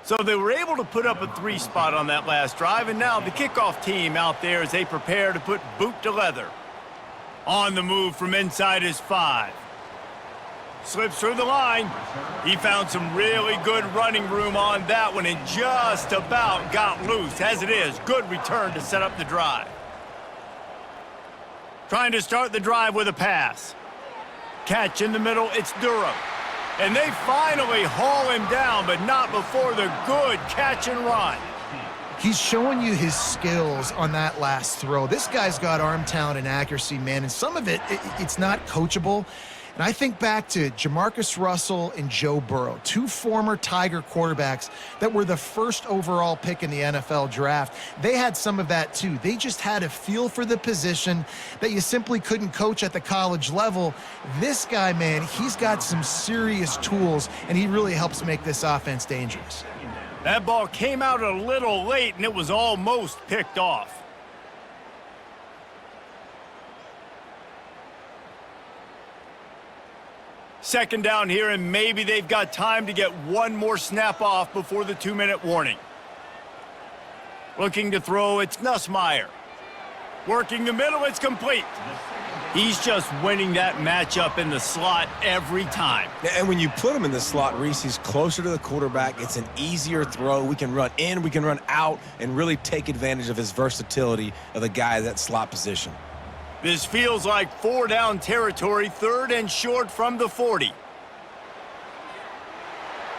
So they were able to put up a 3 spot on that last drive, and now the kickoff team out there as they prepare to put boot to leather. On the move from inside his 5. Slips through the line. He found some really good running room on that one and just about got loose. As it is, good return to set up the drive. Trying to start the drive with a pass. Catch in the middle, it's Durham. And they finally haul him down, but not before the good catch and run. He's showing you his skills on that last throw. This guy's got arm talent and accuracy, man, and some of it's not coachable. And I think back to Jamarcus Russell and Joe Burrow, 2 former Tiger quarterbacks that were the first overall pick in the NFL draft. They had some of that too. They just had a feel for the position that you simply couldn't coach at the college level. This guy, man, he's got some serious tools, and he really helps make this offense dangerous. That ball came out a little late, and it was almost picked off. Second down here, and maybe they've got time to get one more snap off before the 2-minute warning. Looking to throw, it's Nussmeier. Working the middle, it's complete. He's just winning that matchup in the slot every time. And when you put him in the slot, Reese, he's closer to the quarterback. It's an easier throw. We can run in, we can run out, and really take advantage of his versatility of the guy at that slot position. This feels like 4-down territory, 3rd and short from the 40.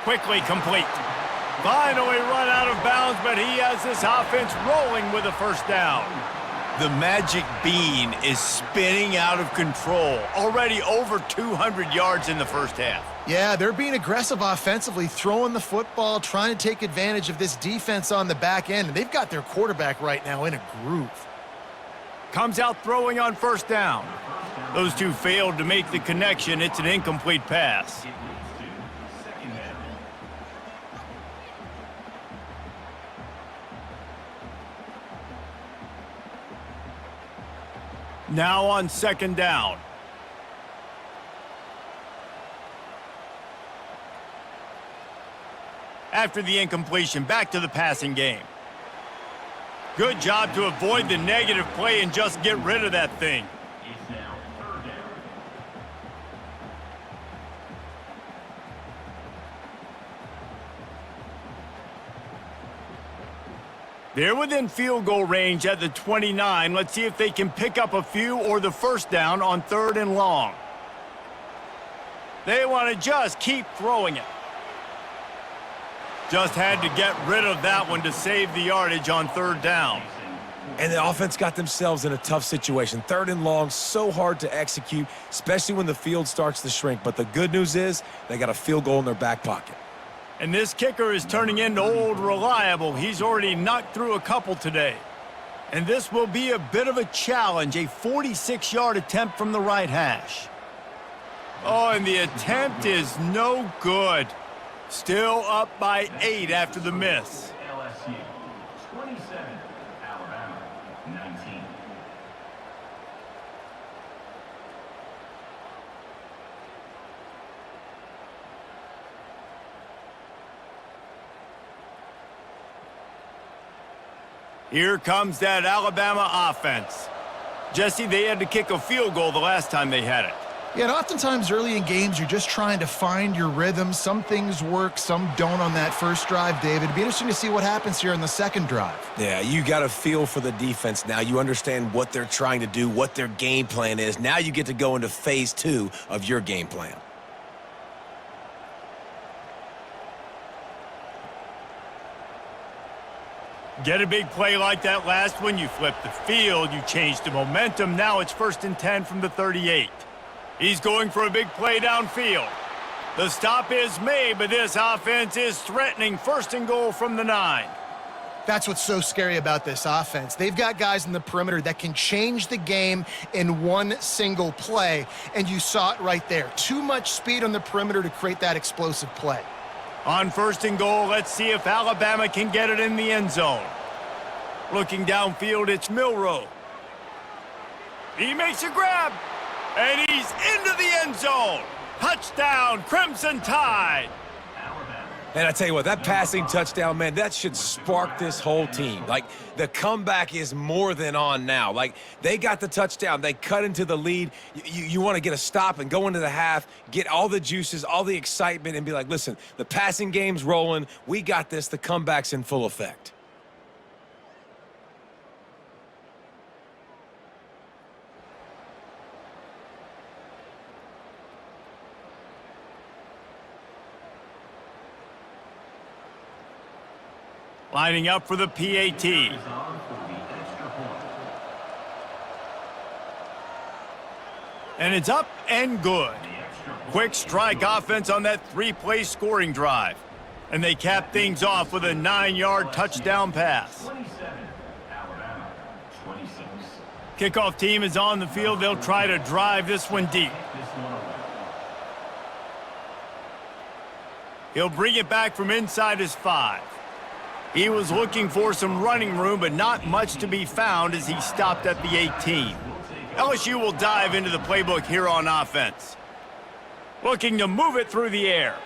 Quickly complete. Finally run out of bounds, but he has this offense rolling with a first down. The magic bean is spinning out of control. Already over 200 yards in the first half. Yeah, they're being aggressive offensively, throwing the football, trying to take advantage of this defense on the back end. And they've got their quarterback right now in a groove. Comes out throwing on first down. Those two failed to make the connection. It's an incomplete pass. Now on second down. After the incompletion, back to the passing game. Good job to avoid the negative play and just get rid of that thing. It's now 3rd down. They're within field goal range at the 29. Let's see if they can pick up a few or the first down on 3rd and long. They want to just keep throwing it. Just had to get rid of that one to save the yardage on 3rd down. And the offense got themselves in a tough situation. 3rd and long, so hard to execute, especially when the field starts to shrink. But the good news is they got a field goal in their back pocket. And this kicker is turning into old reliable. He's already knocked through a couple today. And this will be a bit of a challenge, a 46-yard attempt from the right hash. Oh, and the attempt is no good. Still up by 8 after the miss. LSU 27, Alabama 19. Here comes that Alabama offense. Jesse, they had to kick a field goal the last time they had it. Yeah, and oftentimes early in games, you're just trying to find your rhythm. Some things work, some don't on that first drive, David. It'd be interesting to see what happens here in the second drive. Yeah, you got a feel for the defense now. You understand what they're trying to do, what their game plan is. Now you get to go into phase 2 of your game plan. Get a big play like that last one, you flip the field, you change the momentum. Now it's 1st and 10 from the 38. He's going for a big play downfield. The stop is made, but this offense is threatening 1st and goal from the 9. That's what's so scary about this offense. They've got guys in the perimeter that can change the game in one single play, and you saw it right there. Too much speed on the perimeter to create that explosive play. On 1st and goal, let's see if Alabama can get it in the end zone. Looking downfield, it's Milroe. He makes a grab, and he's into the end zone. Touchdown, Crimson Tide. And I tell you what, that passing touchdown, man, that should spark this whole team. Like, the comeback is more than on now. Like, they got the touchdown. They cut into the lead. You want to get a stop and go into the half, get all the juices, all the excitement, and be like, listen, the passing game's rolling. We got this. The comeback's in full effect. Lining up for the PAT. And it's up and good. Quick strike offense on that 3-play scoring drive. And they cap things off with a 9-yard touchdown pass. Kickoff team is on the field. They'll try to drive this one deep. He'll bring it back from inside his 5. He was looking for some running room, but not much to be found as he stopped at the 18. LSU will dive into the playbook here on offense. Looking to move it through the air.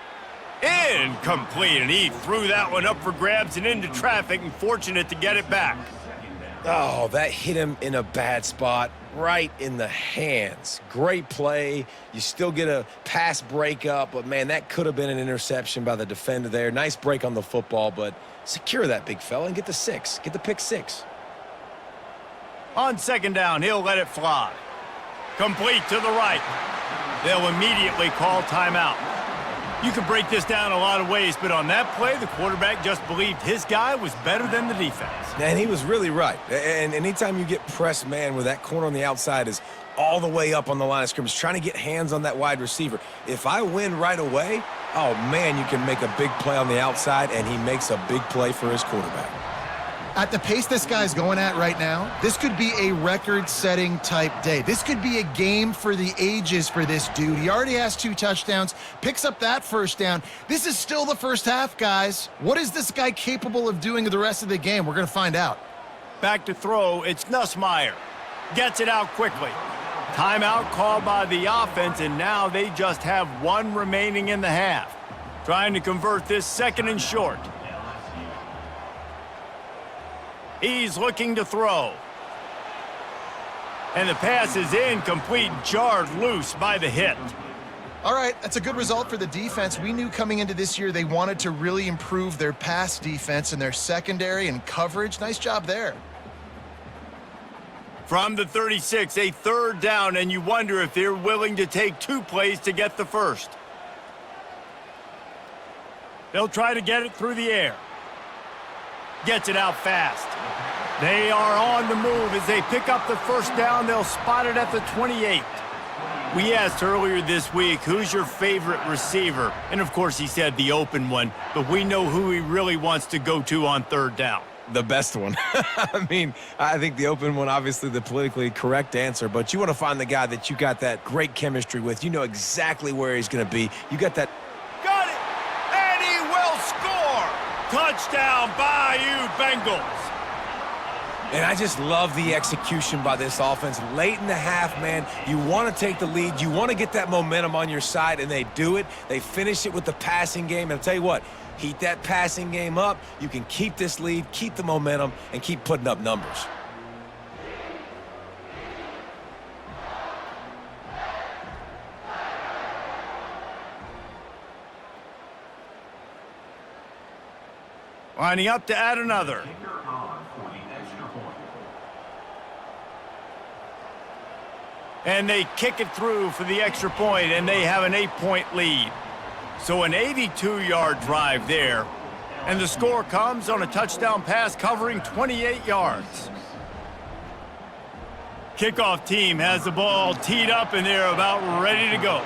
Incomplete, and he threw that one up for grabs and into traffic, and fortunate to get it back. Oh, that hit him in a bad spot, right in the hands. Great play. You still get a pass breakup, but, man, that could have been an interception by the defender there. Nice break on the football, but secure that big fella and get the 6. Get the pick 6. On 2nd down, he'll let it fly. Complete to the right. They'll immediately call timeout. You can break this down a lot of ways, but on that play, the quarterback just believed his guy was better than the defense. And he was really right. And anytime you get pressed, man, where that corner on the outside is all the way up on the line of scrimmage, trying to get hands on that wide receiver. If I win right away, oh, man, you can make a big play on the outside, and he makes a big play for his quarterback. At the pace this guy's going at right now, this could be a record-setting type day. This could be a game for the ages for this dude. He already has 2 touchdowns, picks up that 1st down. This is still the first half, guys. What is this guy capable of doing the rest of the game? We're going to find out. Back to throw, it's Nussmeier. Gets it out quickly. Timeout called by the offense, and now they just have 1 remaining in the half. Trying to convert this 2nd and short. He's looking to throw. And the pass is incomplete, jarred loose by the hit. All right, that's a good result for the defense. We knew coming into this year they wanted to really improve their pass defense and their secondary and coverage. Nice job there. From the 36, a 3rd down, and you wonder if they're willing to take 2 plays to get the 1st. They'll try to get it through the air. Gets it out fast. They are on the move as they pick up the first down. They'll spot it at the 28. We asked earlier this week, who's your favorite receiver? And, of course, he said the open one, but we know who he really wants to go to on third down. The best one. I mean, I think the open one, obviously the politically correct answer, but you want to find the guy that you got that great chemistry with. You know exactly where he's going to be. You got that. Got it! And he will score! Touchdown, Bayou Bengals! And I just love the execution by this offense. Late in the half, man, you want to take the lead. You want to get that momentum on your side, and they do it. They finish it with the passing game. And I'll tell you what, heat that passing game up. You can keep this lead, keep the momentum, and keep putting up numbers. Lining up to add another. And they kick it through for the extra point, and they have an 8-point lead. So an 82-yard drive there. And the score comes on a touchdown pass covering 28 yards. Kickoff team has the ball teed up, and they're about ready to go.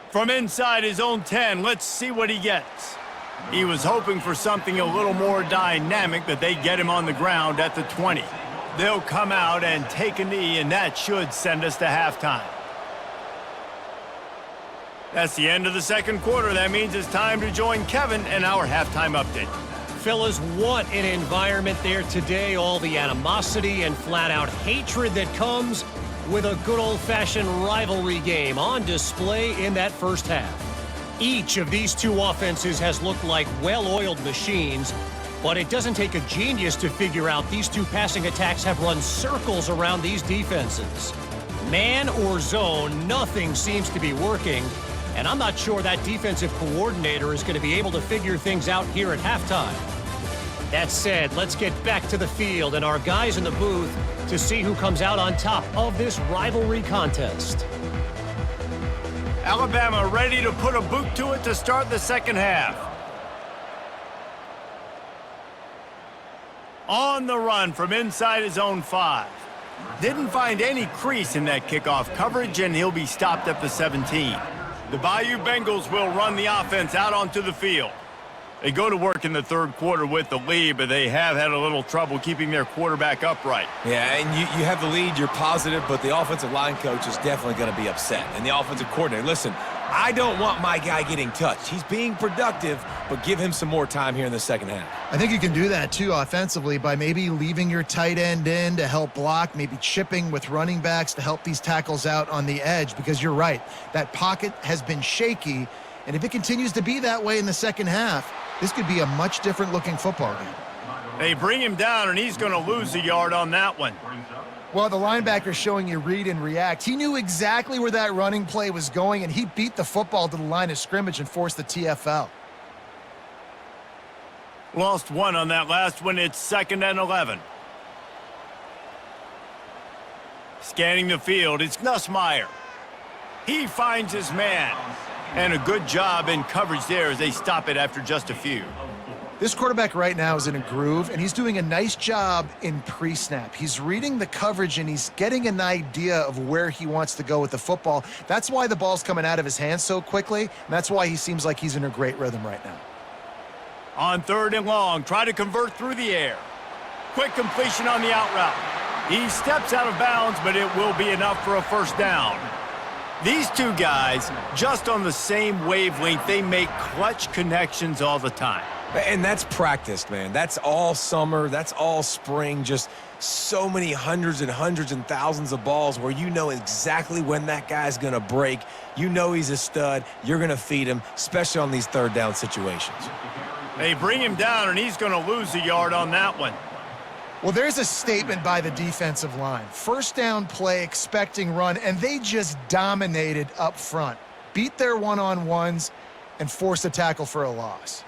From inside his own 10, let's see what he gets. He was hoping for something a little more dynamic, but they get him on the ground at the 20. They'll come out and take a knee, and that should send us to halftime. That's the end of the second quarter. That means it's time to join Kevin and our halftime update. Fellas, what an environment there today. All the animosity and flat-out hatred that comes with a good old-fashioned rivalry game on display in that first half. Each of these two offenses has looked like well-oiled machines, but it doesn't take a genius to figure out these two passing attacks have run circles around these defenses. Man or zone, nothing seems to be working, and I'm not sure that defensive coordinator is going to be able to figure things out here at halftime. That said, let's get back to the field and our guys in the booth to see who comes out on top of this rivalry contest. Alabama ready to put a boot to it to start the second half. On the run from inside his own 5. Didn't find any crease in that kickoff coverage, and he'll be stopped at the 17. The Bayou Bengals will run the offense out onto the field. They go to work in the third quarter with the lead, but they have had a little trouble keeping their quarterback upright. Yeah, and you have the lead, you're positive, but the offensive line coach is definitely going to be upset. And the offensive coordinator, listen, I don't want my guy getting touched. He's being productive, but give him some more time here in the second half. I think you can do that, too, offensively, by maybe leaving your tight end in to help block, maybe chipping with running backs to help these tackles out on the edge, because you're right. That pocket has been shaky, and if it continues to be that way in the second half, this could be a much different-looking football game. They bring him down, and he's going to lose a yard on that one. Well, the linebacker's showing you read and react. He knew exactly where that running play was going, and he beat the football to the line of scrimmage and forced the TFL. Lost one on that last one. It's 2nd and 11. Scanning the field, it's Nussmeier. He finds his man. And a good job in coverage there as they stop it after just a few. This quarterback right now is in a groove, and he's doing a nice job in pre-snap. He's reading the coverage, and he's getting an idea of where he wants to go with the football. That's why the ball's coming out of his hands so quickly, and that's why he seems like he's in a great rhythm right now. On 3rd and long, try to convert through the air. Quick completion on the out route. He steps out of bounds, but it will be enough for a first down. These two guys, just on the same wavelength, they make clutch connections all the time. And that's practiced, man. That's all summer. That's all spring. Just so many hundreds and hundreds and thousands of balls where you know exactly when that guy's going to break. You know he's a stud. You're going to feed him, especially on these third down situations. They bring him down, and he's going to lose a yard on that one. Well, there's a statement by the defensive line. First down play, expecting run, and they just dominated up front. Beat their one-on-ones and forced a tackle for a loss.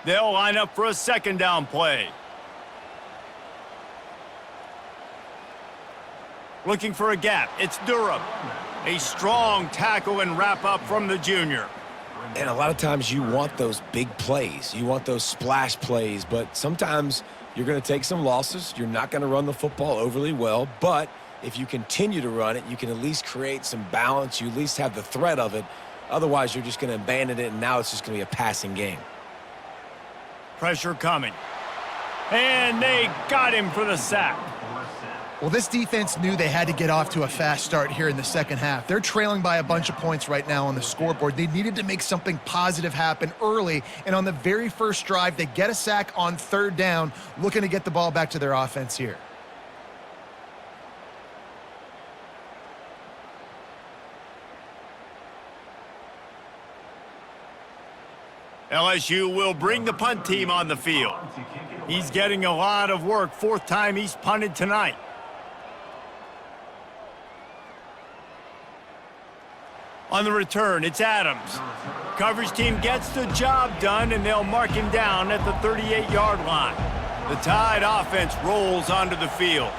They'll line up for a 2nd down play. Looking for a gap. It's Durham. A strong tackle and wrap up from the junior. And a lot of times you want those big plays. You want those splash plays, but sometimes you're going to take some losses. You're not going to run the football overly well, but if you continue to run it, you can at least create some balance. You at least have the threat of it. Otherwise, you're just going to abandon it, and now it's just going to be a passing game. Pressure coming. And they got him for the sack. Well, this defense knew they had to get off to a fast start here in the second half. They're trailing by a bunch of points right now on the scoreboard. They needed to make something positive happen early, and on the very first drive, they get a sack on third down, looking to get the ball back to their offense here. LSU will bring the punt team on the field. He's getting a lot of work. Fourth time he's punted tonight. On the return, it's Adams. Coverage team gets the job done, and they'll mark him down at the 38-yard line. The Tide offense rolls onto the field.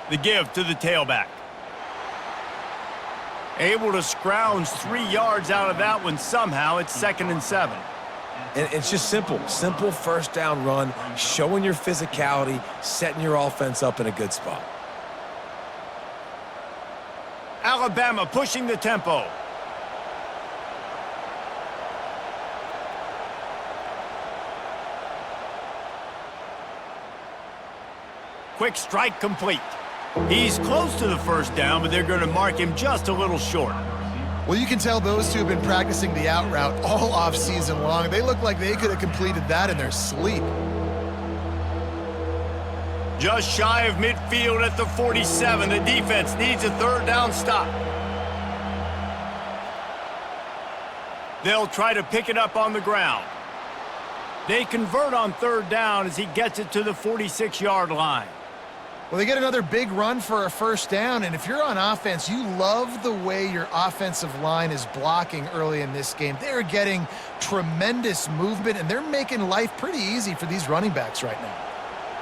The give to the tailback. Able to scrounge 3 yards out of that one somehow. It's 2nd and 7. And it's just simple first down run, showing your physicality, setting your offense up in a good spot. Alabama pushing the tempo. Quick strike complete. He's close to the first down, but they're going to mark him just a little short. Well, you can tell those two have been practicing the out route all off-season long. They look like they could have completed that in their sleep. Just shy of midfield at the 47. The defense needs a third down stop. They'll try to pick it up on the ground. They convert on third down as he gets it to the 46-yard line. Well, they get another big run for a first down, and if you're on offense, you love the way your offensive line is blocking early in this game. They're getting tremendous movement, and they're making life pretty easy for these running backs right now.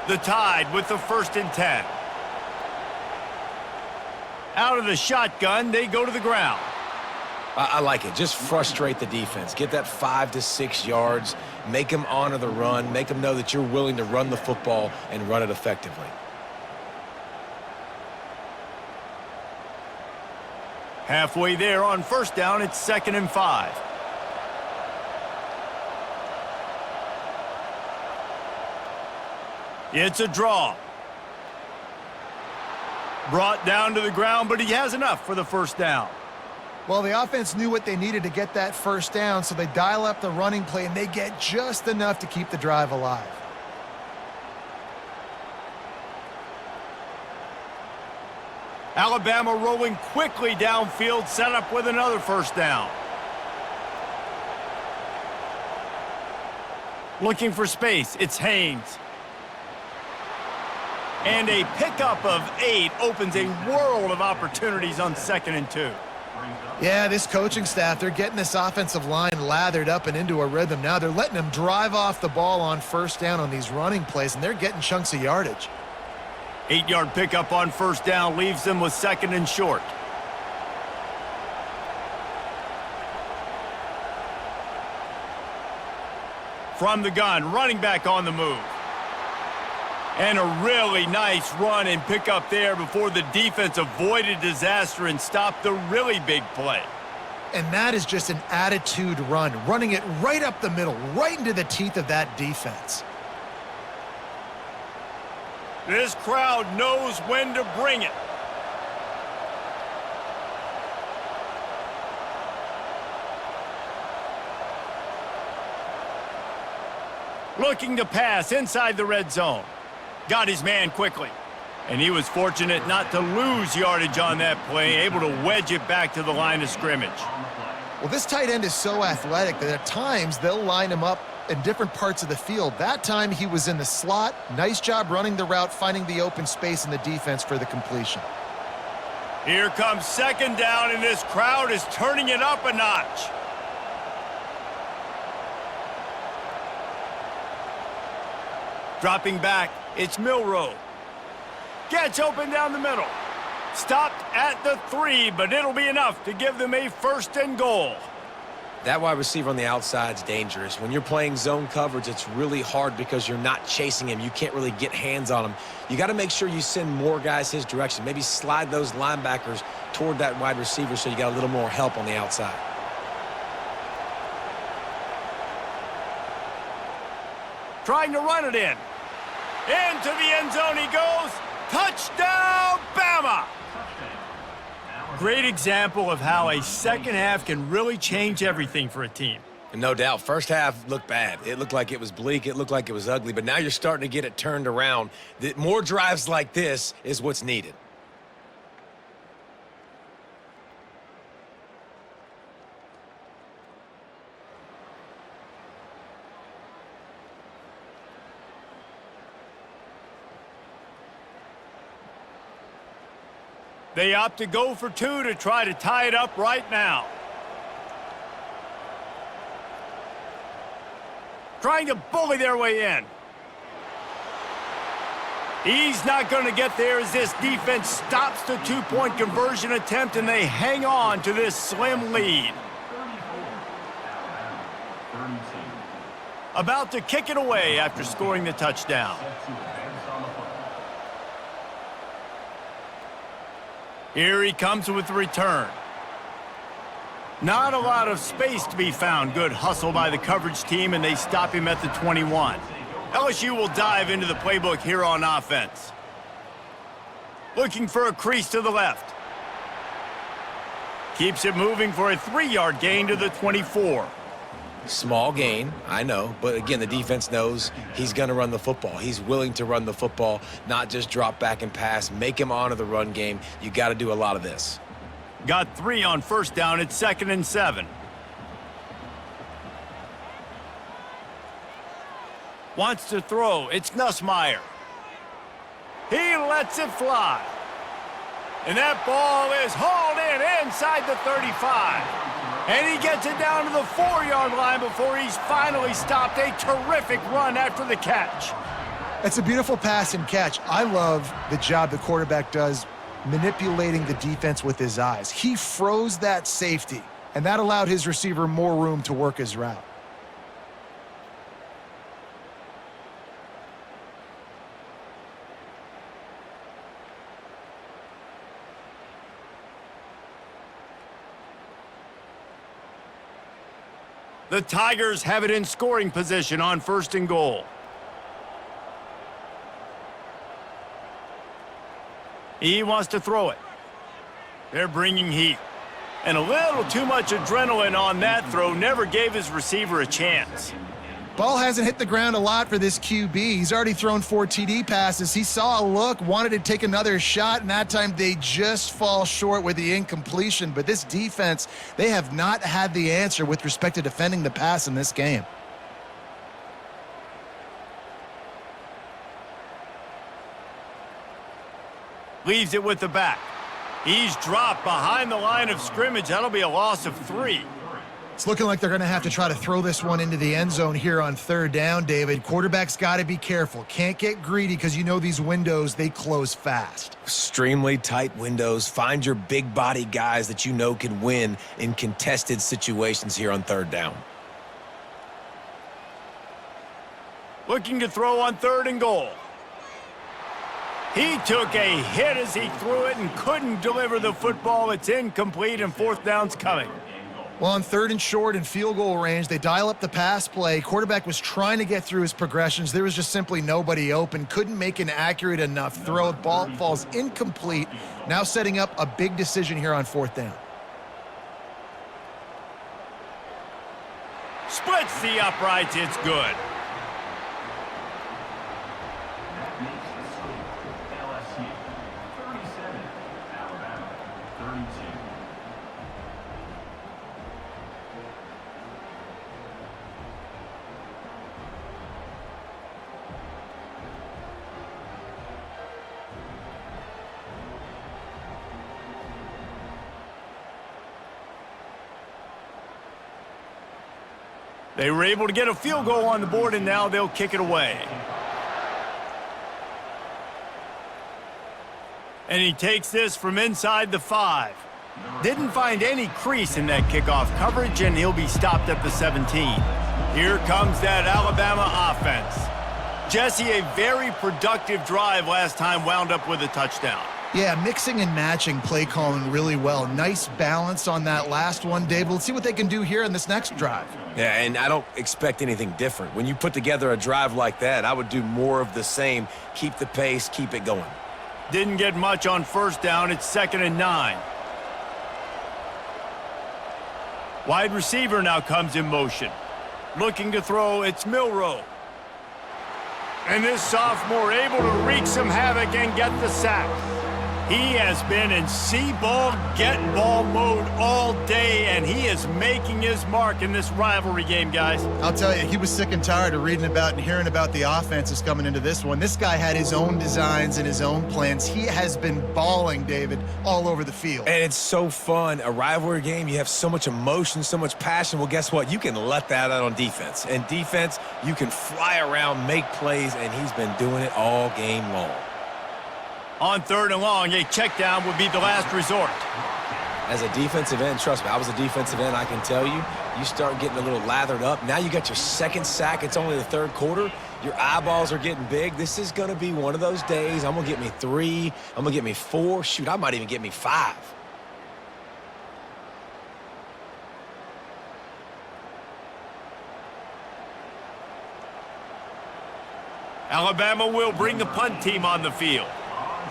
The Tide with the 1st and 10. Out of the shotgun, they go to the ground. I like it. Just frustrate the defense. Get that 5 to 6 yards. Make them honor the run. Make them know that you're willing to run the football and run it effectively. Halfway there on first down, it's 2nd and 5. It's a draw. Brought down to the ground, but he has enough for the first down. Well, the offense knew what they needed to get that first down, so they dial up the running play, and they get just enough to keep the drive alive. Alabama rolling quickly downfield, set up with another first down. Looking for space, it's Haynes. And a pickup of 8 opens a world of opportunities on 2nd and 2. Yeah, this coaching staff, they're getting this offensive line lathered up and into a rhythm now. They're letting them drive off the ball on first down on these running plays, and they're getting chunks of yardage. 8-yard pickup on first down leaves them with 2nd and short. From the gun, running back on the move. And a really nice run and pickup there before the defense avoided disaster and stopped the really big play. And that is just an attitude run, running it right up the middle, right into the teeth of that defense. This crowd knows when to bring it. Looking to pass inside the red zone. Got his man quickly. And he was fortunate not to lose yardage on that play, able to wedge it back to the line of scrimmage. Well, this tight end is so athletic that at times they'll line him up in different parts of the field. That time he was in the slot. Nice job running the route, finding the open space in the defense for the completion. Here comes 2nd down, and this crowd is turning it up a notch. Dropping back, it's Milroe. Gets open down the middle. Stopped at the 3, but it'll be enough to give them a 1st and goal. That wide receiver on the outside is dangerous. When you're playing zone coverage, it's really hard because you're not chasing him. You can't really get hands on him. You got to make sure you send more guys his direction. Maybe slide those linebackers toward that wide receiver so you got a little more help on the outside. Trying to run it in. Into the end zone he goes. Touchdown, Bama! Great example of how a second half can really change everything for a team. No doubt. First half looked bad. It looked like it was bleak. It looked like it was ugly. But now you're starting to get it turned around. More drives like this is what's needed. They opt to go for 2 to try to tie it up right now. Trying to bully their way in. He's not going to get there as this defense stops the 2-point conversion attempt, and they hang on to this slim lead. About to kick it away after scoring the touchdown. Here he comes with the return. Not a lot of space to be found. Good hustle by the coverage team, and they stop him at the 21. LSU will dive into the playbook here on offense. Looking for a crease to the left. Keeps it moving for a 3-yard gain to the 24. Small gain, I know, but again, the defense knows he's going to run the football. He's willing to run the football, not just drop back and pass, make him honor the run game. You got to do a lot of this. Got 3 on 1st down. It's 2nd and 7. Wants to throw. It's Nussmeier. He lets it fly. And that ball is hauled in inside the 35. And he gets it down to the 4-yard line before he's finally stopped. A terrific run after the catch. That's a beautiful pass and catch. I love the job the quarterback does manipulating the defense with his eyes. He froze that safety, and that allowed his receiver more room to work his route. The Tigers have it in scoring position on 1st and goal. He wants to throw it. They're bringing heat. And a little too much adrenaline on that throw. Never gave his receiver a chance. Ball hasn't hit the ground a lot for this QB. He's already thrown 4 TD passes. He saw a look, wanted to take another shot, and that time they just fall short with the incompletion. But this defense, they have not had the answer with respect to defending the pass in this game. Leaves it with the back. He's dropped behind the line of scrimmage. That'll be a loss of 3. It's looking like they're going to have to try to throw this one into the end zone here on 3rd down, David. Quarterback's got to be careful. Can't get greedy because you know these windows, they close fast. Extremely tight windows. Find your big body guys that you know can win in contested situations here on 3rd down. Looking to throw on 3rd and goal. He took a hit as he threw it and couldn't deliver the football. It's incomplete, and 4th down's coming. Well, on 3rd and short and field goal range, they dial up the pass play. Quarterback was trying to get through his progressions. There was just simply nobody open. Couldn't make an accurate enough throw. Ball falls incomplete. Now setting up a big decision here on 4th down. Splits the uprights. It's good. LSU 37, Alabama 32. They were able to get a field goal on the board, and now they'll kick it away. And he takes this from inside the 5. Didn't find any crease in that kickoff coverage, and he'll be stopped at the 17. Here comes that Alabama offense. Jesse, a very productive drive last time wound up with a touchdown. Yeah, mixing and matching play calling really well. Nice balance on that last one, Dave. Let's see what they can do here in this next drive. Yeah, and I don't expect anything different. When you put together a drive like that, I would do more of the same. Keep the pace, keep it going. Didn't get much on first down. It's 2nd and 9. Wide receiver now comes in motion. Looking to throw, it's Milroe. And this sophomore able to wreak some havoc and get the sack. He has been in see-ball, get-ball mode all day, and he is making his mark in this rivalry game, guys. I'll tell you, he was sick and tired of reading about and hearing about the offenses coming into this one. This guy had his own designs and his own plans. He has been balling, David, all over the field. And it's so fun. A rivalry game, you have so much emotion, so much passion. Well, guess what? You can let that out on defense. And defense, you can fly around, make plays, and he's been doing it all game long. On 3rd and long, a check down would be the last resort. As a defensive end, trust me, I was a defensive end, I can tell you, you start getting a little lathered up. Now you got your 2nd sack. It's only the 3rd quarter. Your eyeballs are getting big. This is going to be one of those days. I'm going to get me 3. I'm going to get me 4. Shoot, I might even get me 5. Alabama will bring the punt team on the field.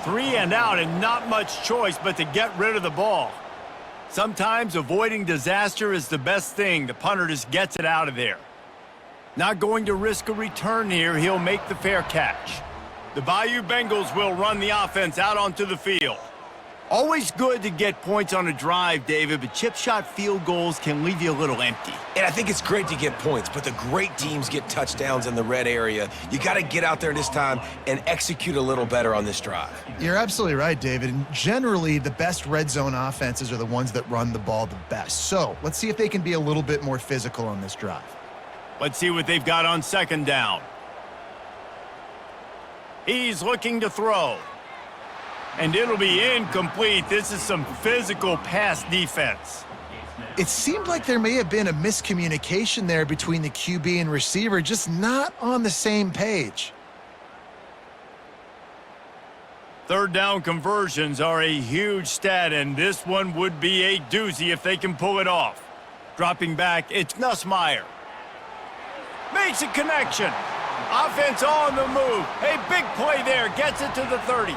3 and out, and not much choice but to get rid of the ball. Sometimes avoiding disaster is the best thing. The punter just gets it out of there. Not going to risk a return here. He'll make the fair catch. The Bayou Bengals will run the offense out onto the field. Always good to get points on a drive, David, but chip shot field goals can leave you a little empty. And I think it's great to get points, but the great teams get touchdowns in the red area. You got to get out there this time and execute a little better on this drive. You're absolutely right, David. And generally, the best red zone offenses are the ones that run the ball the best. So let's see if they can be a little bit more physical on this drive. Let's see what they've got on 2nd down. He's looking to throw. And it'll be incomplete. This is some physical pass defense. It seemed like there may have been a miscommunication there between the QB and receiver, just not on the same page. 3rd down conversions are a huge stat, and this one would be a doozy if they can pull it off. Dropping back, it's Nussmeier. Makes a connection. Offense on the move. A big play there. Gets it to the 30.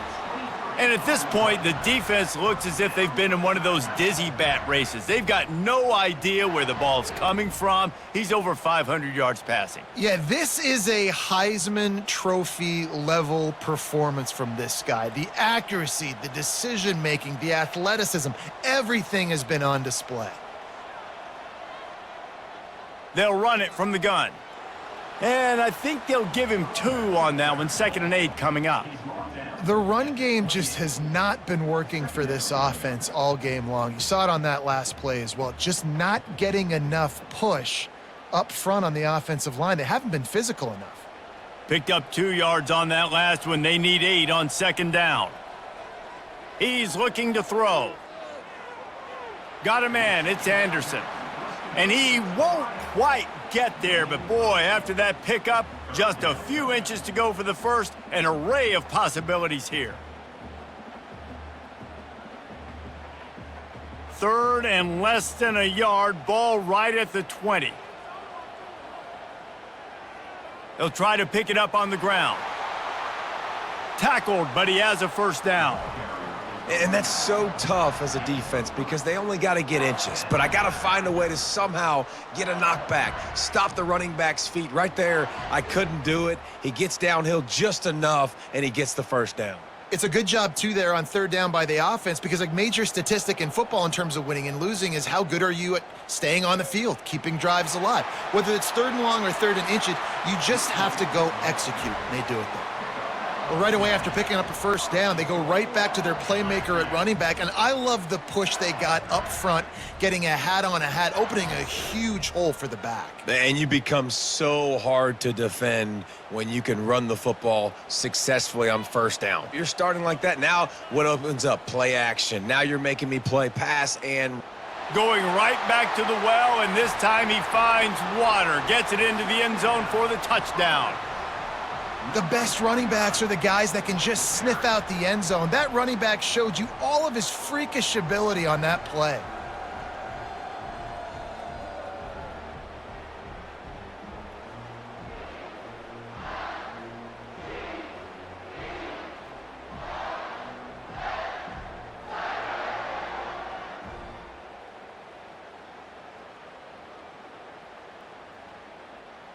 And at this point, the defense looks as if they've been in one of those dizzy bat races. They've got no idea where the ball's coming from. He's over 500 yards passing. Yeah, this is a Heisman Trophy level performance from this guy. The accuracy, the decision-making, the athleticism, everything has been on display. They'll run it from the gun. And I think they'll give him 2 on that one. 2nd and 8 coming up. The run game just has not been working for this offense all game long. You saw it on that last play as well. Just not getting enough push up front on the offensive line. They haven't been physical enough. Picked up 2 yards on that last one. They need 8 on 2nd down. He's looking to throw. Got a man. It's Anderson. And he won't quite get there, but boy, after that pickup, just a few inches to go for the first. An array of possibilities here. 3rd and less than a yard. Ball right at the 20. They'll try to pick it up on the ground. Tackled, but he has a 1st down. And that's so tough as a defense because they only got to get inches. But I got to find a way to somehow get a knockback, stop the running back's feet. Right there, I couldn't do it. He gets downhill just enough, and he gets the 1st down. It's a good job, too, there on 3rd down by the offense because a major statistic in football in terms of winning and losing is how good are you at staying on the field, keeping drives alive. Whether it's 3rd and long or 3rd and inches, you just have to go execute, and they do it there. Well, right away after picking up a first down, they go right back to their playmaker at running back. And I love the push they got up front, getting a hat on a hat, opening a huge hole for the back. And you become so hard to defend when you can run the football successfully on first down. You're starting like that. Now what opens up? Play action. Now you're making me play pass and... Going right back to the well, and this time he finds water. Gets it into the end zone for the touchdown. The best running backs are the guys that can just sniff out the end zone. That running back showed you all of his freakish ability on that play.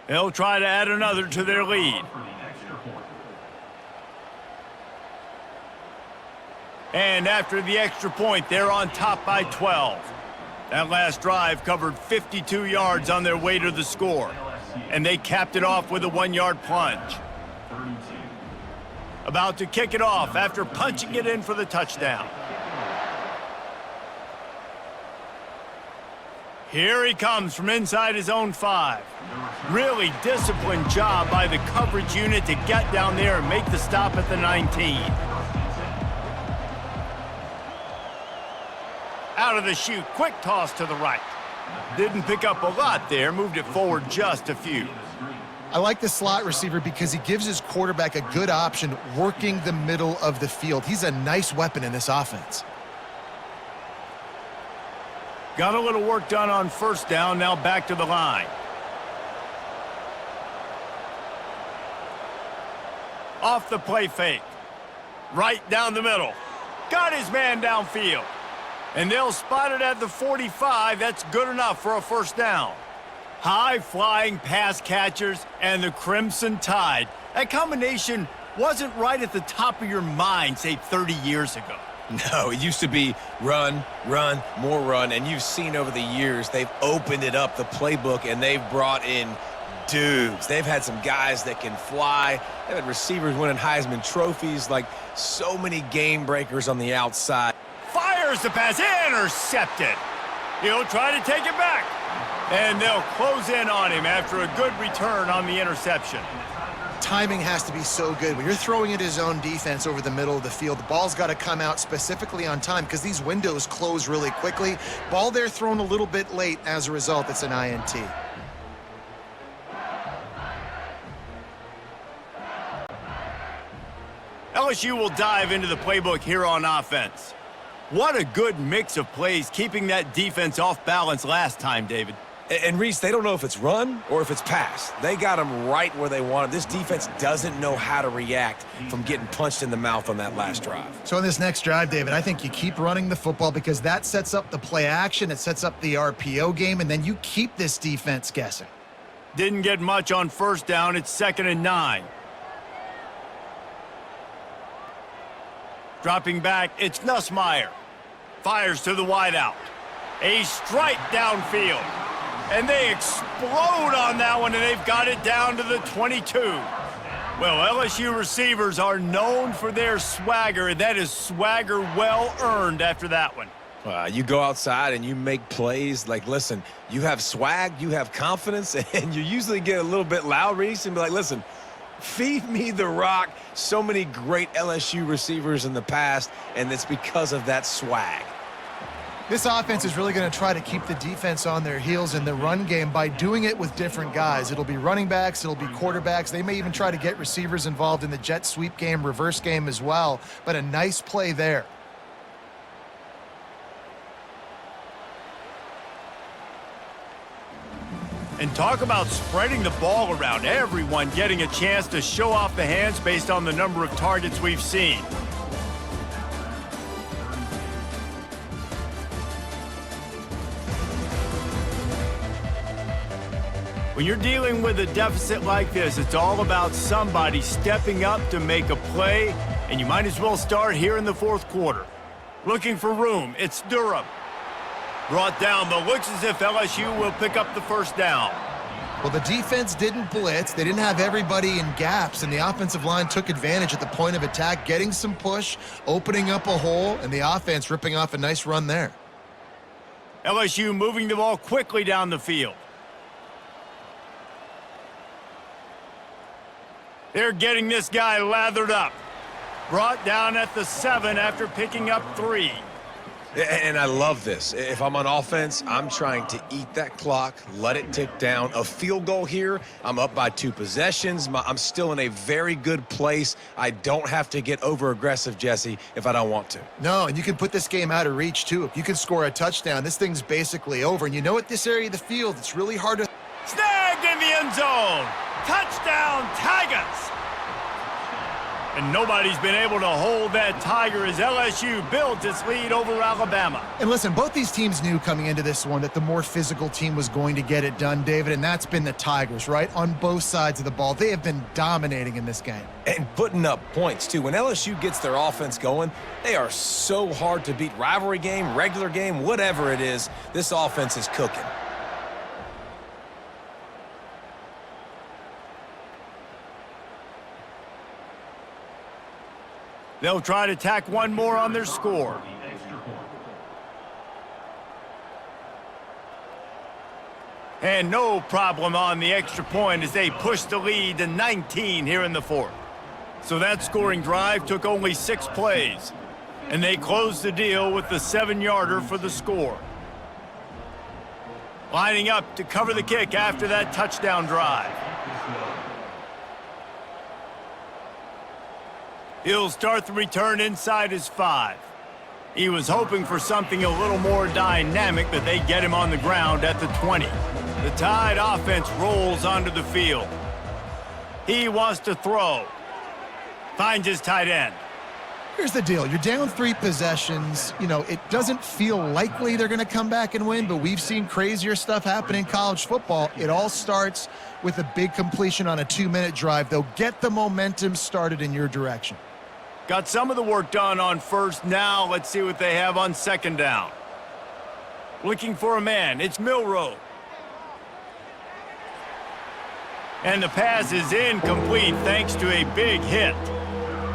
They'll try to add another to their lead. And after the extra point, they're on top by 12. That last drive covered 52 yards on their way to the score. And they capped it off with a 1-yard plunge. About to kick it off after punching it in for the touchdown. Here he comes from inside his own 5. Really disciplined job by the coverage unit to get down there and make the stop at the 19. Out of the chute, quick toss to the right. Didn't pick up a lot there, moved it forward just a few. I like the slot receiver because he gives his quarterback a good option working the middle of the field. He's a nice weapon in this offense. Got a little work done on first down, now back to the line. Off the play fake. Right down the middle. Got his man downfield. And they'll spot it at the 45. That's good enough for a first down. High-flying pass catchers and the Crimson Tide. That combination wasn't right at the top of your mind, say, 30 years ago. No, it used to be run, run, more run, and you've seen over the years they've opened it up, the playbook, and they've brought in dudes. They've had some guys that can fly. They've had receivers winning Heisman trophies, like so many game breakers on the outside. Fires the pass, intercepted. He'll try to take it back. And they'll close in on him after a good return on the interception. Timing has to be so good. When you're throwing at his own defense over the middle of the field, the ball's got to come out specifically on time because these windows close really quickly. Ball there thrown a little bit late. As a result, it's an INT. LSU will dive into the playbook here on offense. What a good mix of plays keeping that defense off balance last time, David. And Reese, they don't know if it's run or if it's pass. They got them right where they want them. This defense doesn't know how to react from getting punched in the mouth on that last drive. So in this next drive, David, I think you keep running the football because that sets up the play action, it sets up the RPO game, and then you keep this defense guessing. Didn't get much on first down. It's 2nd and 9. Dropping back, it's Nussmeier. Fires to the wideout. A strike downfield. And they explode on that one, and they've got it down to the 22. Well, LSU receivers are known for their swagger, and that is swagger well earned after that one. You go outside and you make plays. Like, listen, you have swag, you have confidence, and you usually get a little bit loud, Reese, and be like, listen, feed me the rock. So many great LSU receivers in the past, and it's because of that swag. This offense is really going to try to keep the defense on their heels in the run game by doing it with different guys. It'll be running backs, it'll be quarterbacks. They may even try to get receivers involved in the jet sweep game, reverse game as well, but a nice play there. And talk about spreading the ball around. Everyone getting a chance to show off the hands based on the number of targets we've seen. When you're dealing with a deficit like this, it's all about somebody stepping up to make a play, and you might as well start here in the 4th quarter. Looking for room, it's Durham. Brought down, but looks as if LSU will pick up the first down. Well, the defense didn't blitz. They didn't have everybody in gaps, and the offensive line took advantage at the point of attack, getting some push, opening up a hole, and the offense ripping off a nice run there. LSU moving the ball quickly down the field. They're getting this guy lathered up. Brought down at the 7 after picking up 3. And I love this. If I'm on offense, I'm trying to eat that clock, let it tick down. A field goal here, I'm up by 2 possessions. I'm still in a very good place. I don't have to get over-aggressive, Jesse, if I don't want to. No, and you can put this game out of reach, too. If you can score a touchdown, this thing's basically over. And you know, at this area of the field, it's really hard to... Snagged in the end zone. Touchdown, Tigers. And nobody's been able to hold that Tiger as LSU builds its lead over Alabama. And listen, both these teams knew coming into this one that the more physical team was going to get it done, David, and that's been the Tigers, right? On both sides of the ball. They have been dominating in this game. And putting up points, too. When LSU gets their offense going, they are so hard to beat. Rivalry game, regular game, whatever it is, this offense is cooking. They'll try to tack one more on their score. And no problem on the extra point as they push the lead to 19 here in the 4th. So that scoring drive took only 6 plays. And they closed the deal with the 7-yarder for the score. Lining up to cover the kick after that touchdown drive. He'll start the return inside his 5. He was hoping for something a little more dynamic, but they get him on the ground at the 20. The Tide offense rolls onto the field. He wants to throw. Finds his tight end. Here's the deal. You're down 3 possessions. You know, it doesn't feel likely they're going to come back and win, but we've seen crazier stuff happen in college football. It all starts with a big completion on a 2-minute drive. They'll get the momentum started in your direction. Got some of the work done on first. Now let's see what they have on second down. Looking for a man. It's Milroe. And the pass is incomplete thanks to a big hit.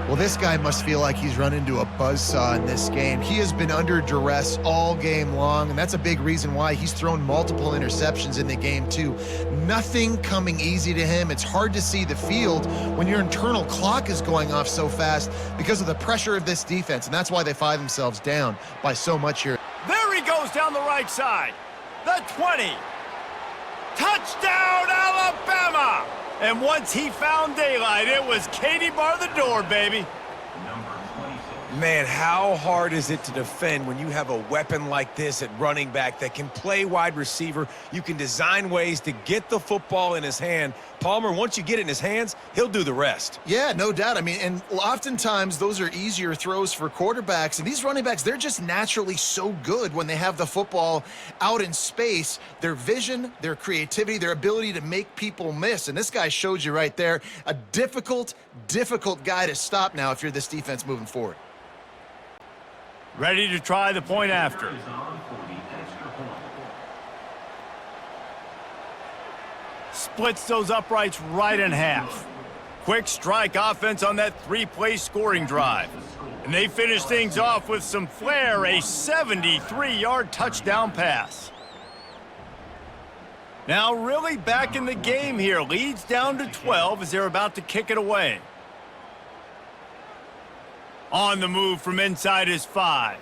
Well, this guy must feel like he's run into a buzzsaw in this game. He has been under duress all game long, and that's a big reason why he's thrown multiple interceptions in the game, too. Nothing coming easy to him. It's hard to see the field when your internal clock is going off so fast because of the pressure of this defense, and that's why they find themselves down by so much here. There he goes down the right side. The 20. Touchdown, Alabama! And once he found daylight, it was Katie bar the door, baby. Man, how hard is it to defend when you have a weapon like this at running back that can play wide receiver? You can design ways to get the football in his hand. Palmer, once you get it in his hands, he'll do the rest. Yeah, no doubt. I mean, and oftentimes those are easier throws for quarterbacks. And these running backs, they're just naturally so good when they have the football out in space. Their vision, their creativity, their ability to make people miss. And this guy showed you right there, a difficult guy to stop now if you're this defense moving forward. Ready to try the point after. Splits those uprights right in half. Quick strike offense on that 3-play scoring drive. And they finish things off with some flair, a 73-yard touchdown pass. Now really back in the game here. Leads down to 12 as they're about to kick it away. On the move from inside his 5.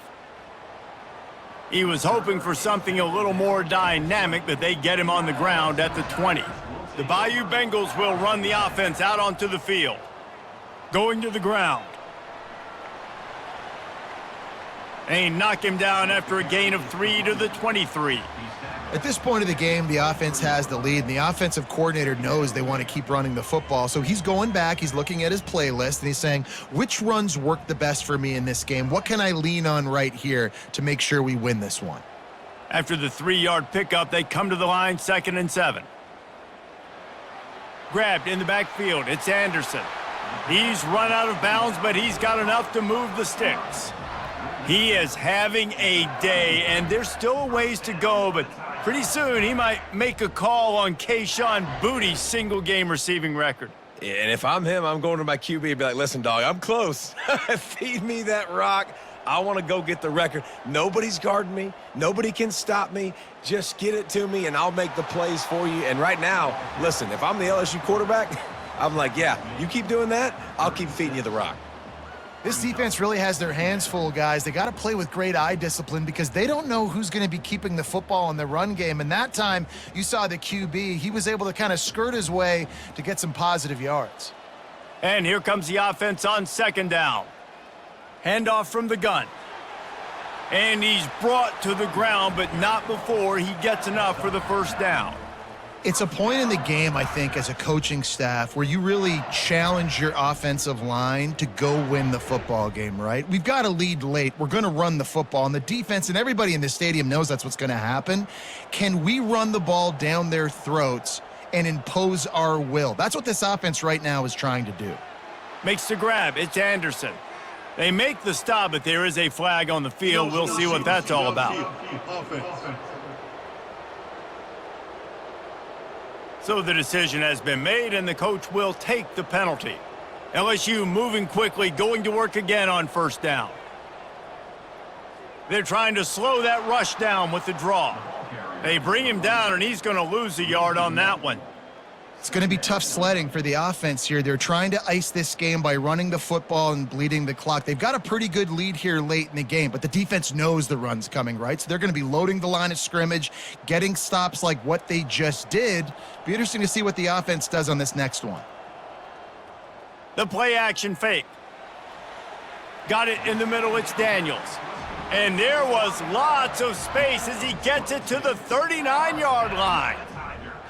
He was hoping for something a little more dynamic, but they get him on the ground at the 20. The Bayou Bengals will run the offense out onto the field. Going to the ground. They knock him down after a gain of 3 to the 23. At this point of the game, the offense has the lead, and the offensive coordinator knows they want to keep running the football. So he's going back, he's looking at his playlist, and he's saying, which runs work the best for me in this game? What can I lean on right here to make sure we win this one? After the 3-yard pickup, they come to the line, 2nd and 7. Grabbed in the backfield, it's Anderson. He's run out of bounds, but he's got enough to move the sticks. He is having a day, and there's still a ways to go, but Pretty soon, he might make a call on Kayshon Bouttie's single-game receiving record. Yeah, and if I'm him, I'm going to my QB and be like, listen, dog, I'm close. Feed me that rock. I want to go get the record. Nobody's guarding me. Nobody can stop me. Just get it to me, and I'll make the plays for you. And right now, listen, if I'm the LSU quarterback, I'm like, yeah, you keep doing that, I'll keep feeding you the rock. This defense really has their hands full, guys. They got to play with great eye discipline because they don't know who's going to be keeping the football in the run game. And that time, you saw the QB. He was able to kind of skirt his way to get some positive yards. And here comes the offense on second down. Handoff from the gun. And he's brought to the ground, but not before he gets enough for the first down. It's a point in the game, I think, as a coaching staff where you really challenge your offensive line to go win the football game, right? We've got to lead late. We're going to run the football. And the defense and everybody in the stadium knows that's what's going to happen. Can we run the ball down their throats and impose our will? That's what this offense right now is trying to do. Makes the grab. It's Anderson. They make the stop, but there is a flag on the field. We'll see what that's all about. So the decision has been made, and the coach will take the penalty. LSU moving quickly, going to work again on first down. They're trying to slow that rush down with the draw. They bring him down, and he's going to lose a yard on that one. It's going to be tough sledding for the offense here. They're trying to ice this game by running the football and bleeding the clock. They've got a pretty good lead here late in the game, but the defense knows the run's coming, right? So they're going to be loading the line of scrimmage, getting stops like what they just did. Be interesting to see what the offense does on this next one. The play action fake. Got it in the middle. It's Daniels. And there was lots of space as he gets it to the 39-yard line.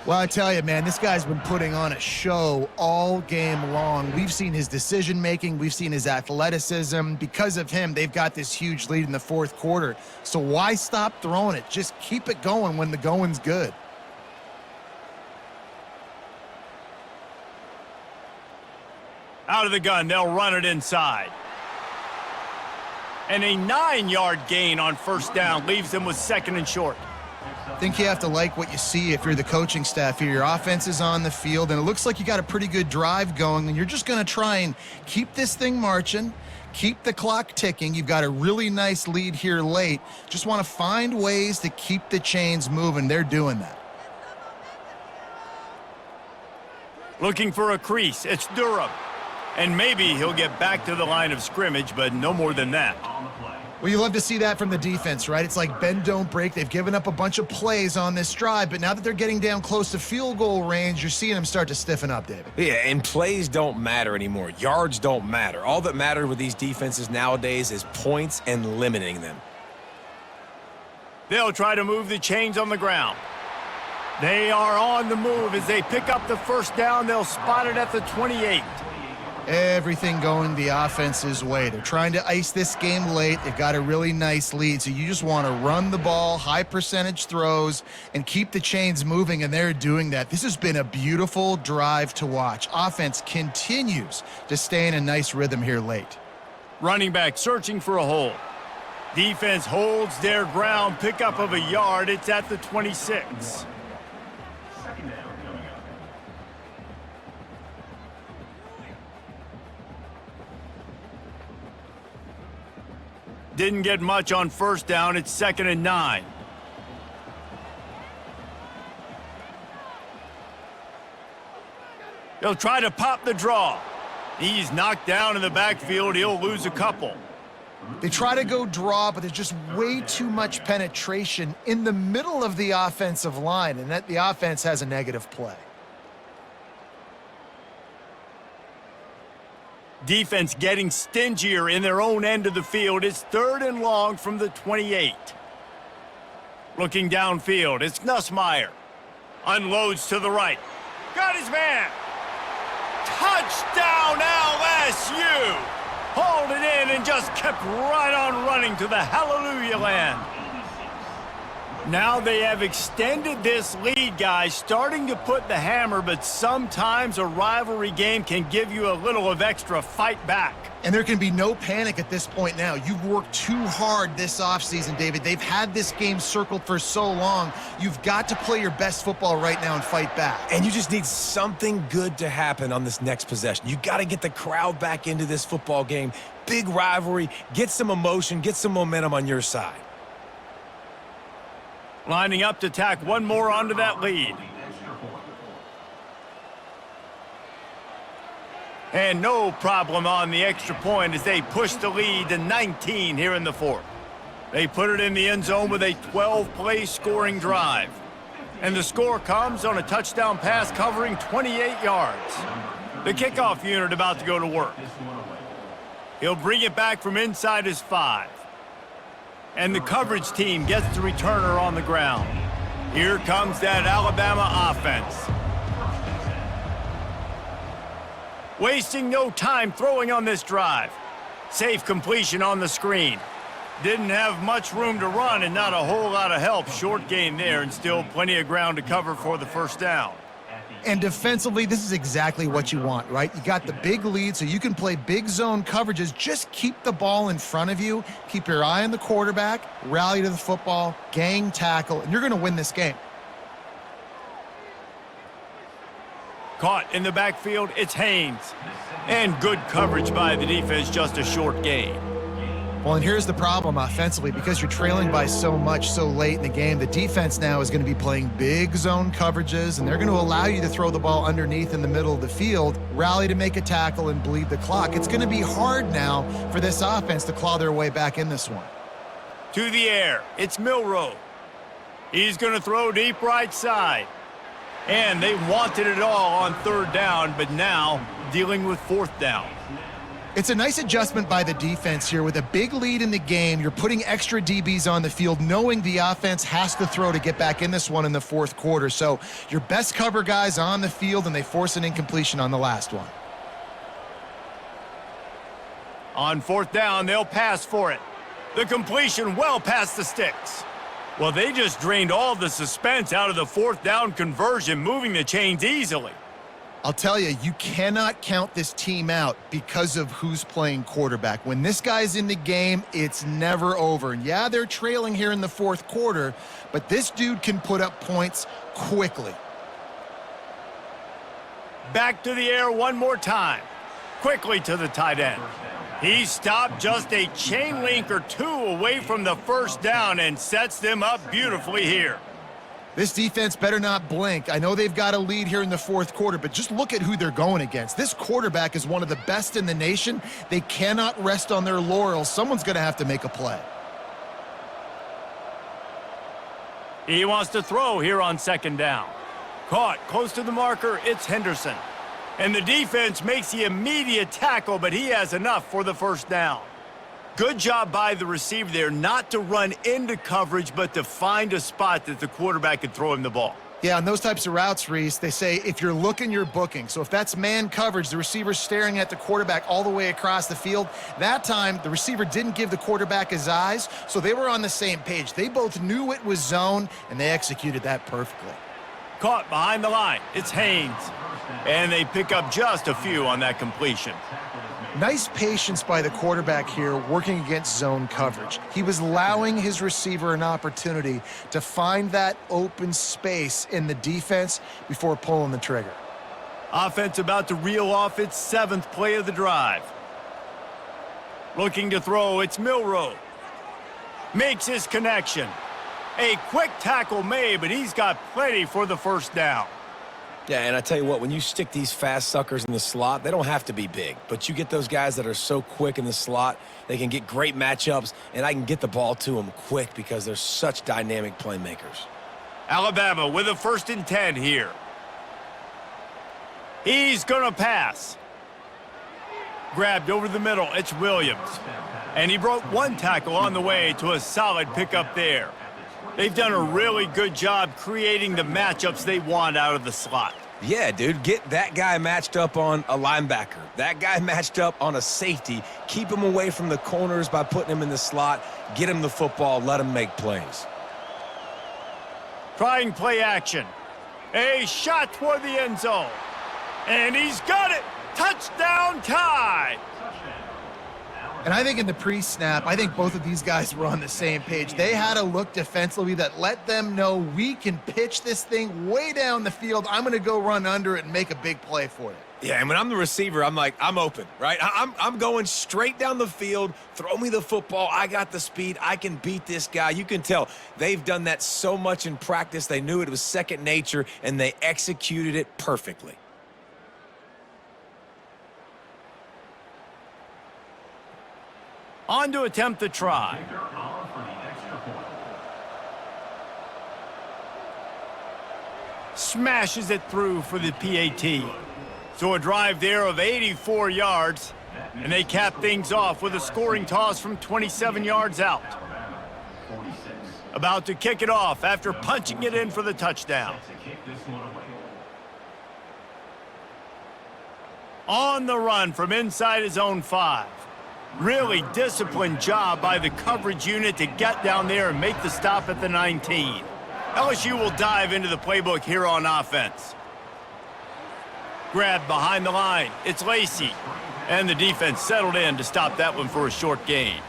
Well, I tell you, man, this guy's been putting on a show all game long. We've seen his decision-making. We've seen his athleticism. Because of him, they've got this huge lead in the fourth quarter. So why stop throwing it? Just keep it going when the going's good. Out of the gun, they'll run it inside. And a 9-yard gain on first down leaves them with second and short. I think you have to like what you see if you're the coaching staff here. Your offense is on the field, and it looks like you got a pretty good drive going, and you're just going to try and keep this thing marching, keep the clock ticking. You've got a really nice lead here late. Just want to find ways to keep the chains moving. They're doing that. Looking for a crease. It's Durham. And maybe he'll get back to the line of scrimmage, but no more than that. Well, you love to see that from the defense, right? It's like bend, don't break. They've given up a bunch of plays on this drive, but now that they're getting down close to field goal range, you're seeing them start to stiffen up, David. Yeah, and plays don't matter anymore. Yards don't matter. All that matters with these defenses nowadays is points and limiting them. They'll try to move the chains on the ground. They are on the move as they pick up the first down. They'll spot it at the 28. Everything going the offense's way. They're trying to ice this game late. They've got a really nice lead, so you just want to run the ball, high percentage throws, and keep the chains moving, and they're doing that. This has been a beautiful drive to watch. Offense continues to stay in a nice rhythm here late. Running back searching for a hole. Defense holds their ground, pickup of a yard. It's at the 26. Didn't get much on first down. It's 2nd and 9. They'll try to pop the draw. He's knocked down in the backfield. He'll lose a couple. They try to go draw, but there's just way too much penetration in the middle of the offensive line, and that the offense has a negative play. Defense getting stingier in their own end of the field. It's 3rd and long from the 28. Looking downfield, it's Nussmeier. Unloads to the right. Got his man. Touchdown LSU. Hauled it in and just kept right on running to the hallelujah land. Now they have extended this lead, guys, starting to put the hammer, but sometimes a rivalry game can give you a little of extra fight back. And there can be no panic at this point now. You've worked too hard this offseason, David. They've had this game circled for so long. You've got to play your best football right now and fight back. And you just need something good to happen on this next possession. You got to get the crowd back into this football game. Big rivalry, get some emotion, get some momentum on your side. Lining up to tack one more onto that lead. And no problem on the extra point as they push the lead to 19 here in the fourth. They put it in the end zone with a 12-play scoring drive. And the score comes on a touchdown pass covering 28 yards. The kickoff unit about to go to work. He'll bring it back from inside his 5. And the coverage team gets the returner on the ground. Here comes that Alabama offense. Wasting no time throwing on this drive. Safe completion on the screen. Didn't have much room to run and not a whole lot of help. Short gain there and still plenty of ground to cover for the first down. And defensively, this is exactly what you want, right? You got the big lead, so you can play big zone coverages. Just keep the ball in front of you. Keep your eye on the quarterback, rally to the football, gang tackle, and you're going to win this game. Caught in the backfield, it's Haynes. And good coverage by the defense, just a short gain. Well, and here's the problem offensively. Because you're trailing by so much so late in the game, the defense now is going to be playing big zone coverages, and they're going to allow you to throw the ball underneath in the middle of the field, rally to make a tackle, and bleed the clock. It's going to be hard now for this offense to claw their way back in this one. To the air, it's Milroe. He's going to throw deep right side. And they wanted it all on third down, but now dealing with fourth down. It's a nice adjustment by the defense here. With a big lead in the game, you're putting extra DBs on the field, knowing the offense has to throw to get back in this one in the fourth quarter. So your best cover guys on the field, and they force an incompletion on the last one. On fourth down, they'll pass for it. The completion well past the sticks. Well, they just drained all the suspense out of the fourth down conversion, moving the chains easily. I'll tell you, you cannot count this team out because of who's playing quarterback. When this guy's in the game, it's never over. And yeah, they're trailing here in the fourth quarter, but this dude can put up points quickly. Back to the air one more time. Quickly to the tight end. He stopped just a chain link or two away from the first down and sets them up beautifully here. This defense better not blink. I know they've got a lead here in the fourth quarter, but just look at who they're going against. This quarterback is one of the best in the nation. They cannot rest on their laurels. Someone's going to have to make a play. He wants to throw here on second down. Caught close to the marker, it's Henderson. And the defense makes the immediate tackle, but he has enough for the first down. Good job by the receiver there not to run into coverage, but to find a spot that the quarterback could throw him the ball. Yeah, on those types of routes, Reese, they say if you're looking, you're booking. So if that's man coverage, the receiver's staring at the quarterback all the way across the field. That time, the receiver didn't give the quarterback his eyes, so they were on the same page. They both knew it was zone, and they executed that perfectly. Caught behind the line, it's Haynes. And they pick up just a few on that completion. Nice patience by the quarterback here working against zone coverage. He was allowing his receiver an opportunity to find that open space in the defense before pulling the trigger. Offense about to reel off its 7th play of the drive. Looking to throw, it's Milroe. Makes his connection. A quick tackle made, but he's got plenty for the first down. Yeah, and I tell you what, when you stick these fast suckers in the slot, they don't have to be big. But you get those guys that are so quick in the slot, they can get great matchups, and I can get the ball to them quick because they're such dynamic playmakers. Alabama with a 1st and 10 here. He's going to pass. Grabbed over the middle, it's Williams. And he broke one tackle on the way to a solid pickup there. They've done a really good job creating the matchups they want out of the slot. Yeah, dude, get that guy matched up on a linebacker. That guy matched up on a safety. Keep him away from the corners by putting him in the slot. Get him the football. Let him make plays. Trying play action. A shot toward the end zone. And he's got it. Touchdown tie. And I think in the pre-snap, I think both of these guys were on the same page. They had a look defensively that let them know we can pitch this thing way down the field. I'm going to go run under it and make a big play for you. Yeah, and when I'm the receiver, I'm like, I'm open, right? I'm going straight down the field. Throw me the football. I got the speed. I can beat this guy. You can tell they've done that so much in practice. They knew it was second nature, and they executed it perfectly. On to attempt the try. Smashes it through for the PAT. So a drive there of 84 yards, and they cap things off with a scoring toss from 27 yards out. About to kick it off after punching it in for the touchdown. On the run from inside his own 5. Really disciplined job by the coverage unit to get down there and make the stop at the 19. LSU will dive into the playbook here on offense. Grabbed behind the line. It's Lacey. And the defense settled in to stop that one for a short gain.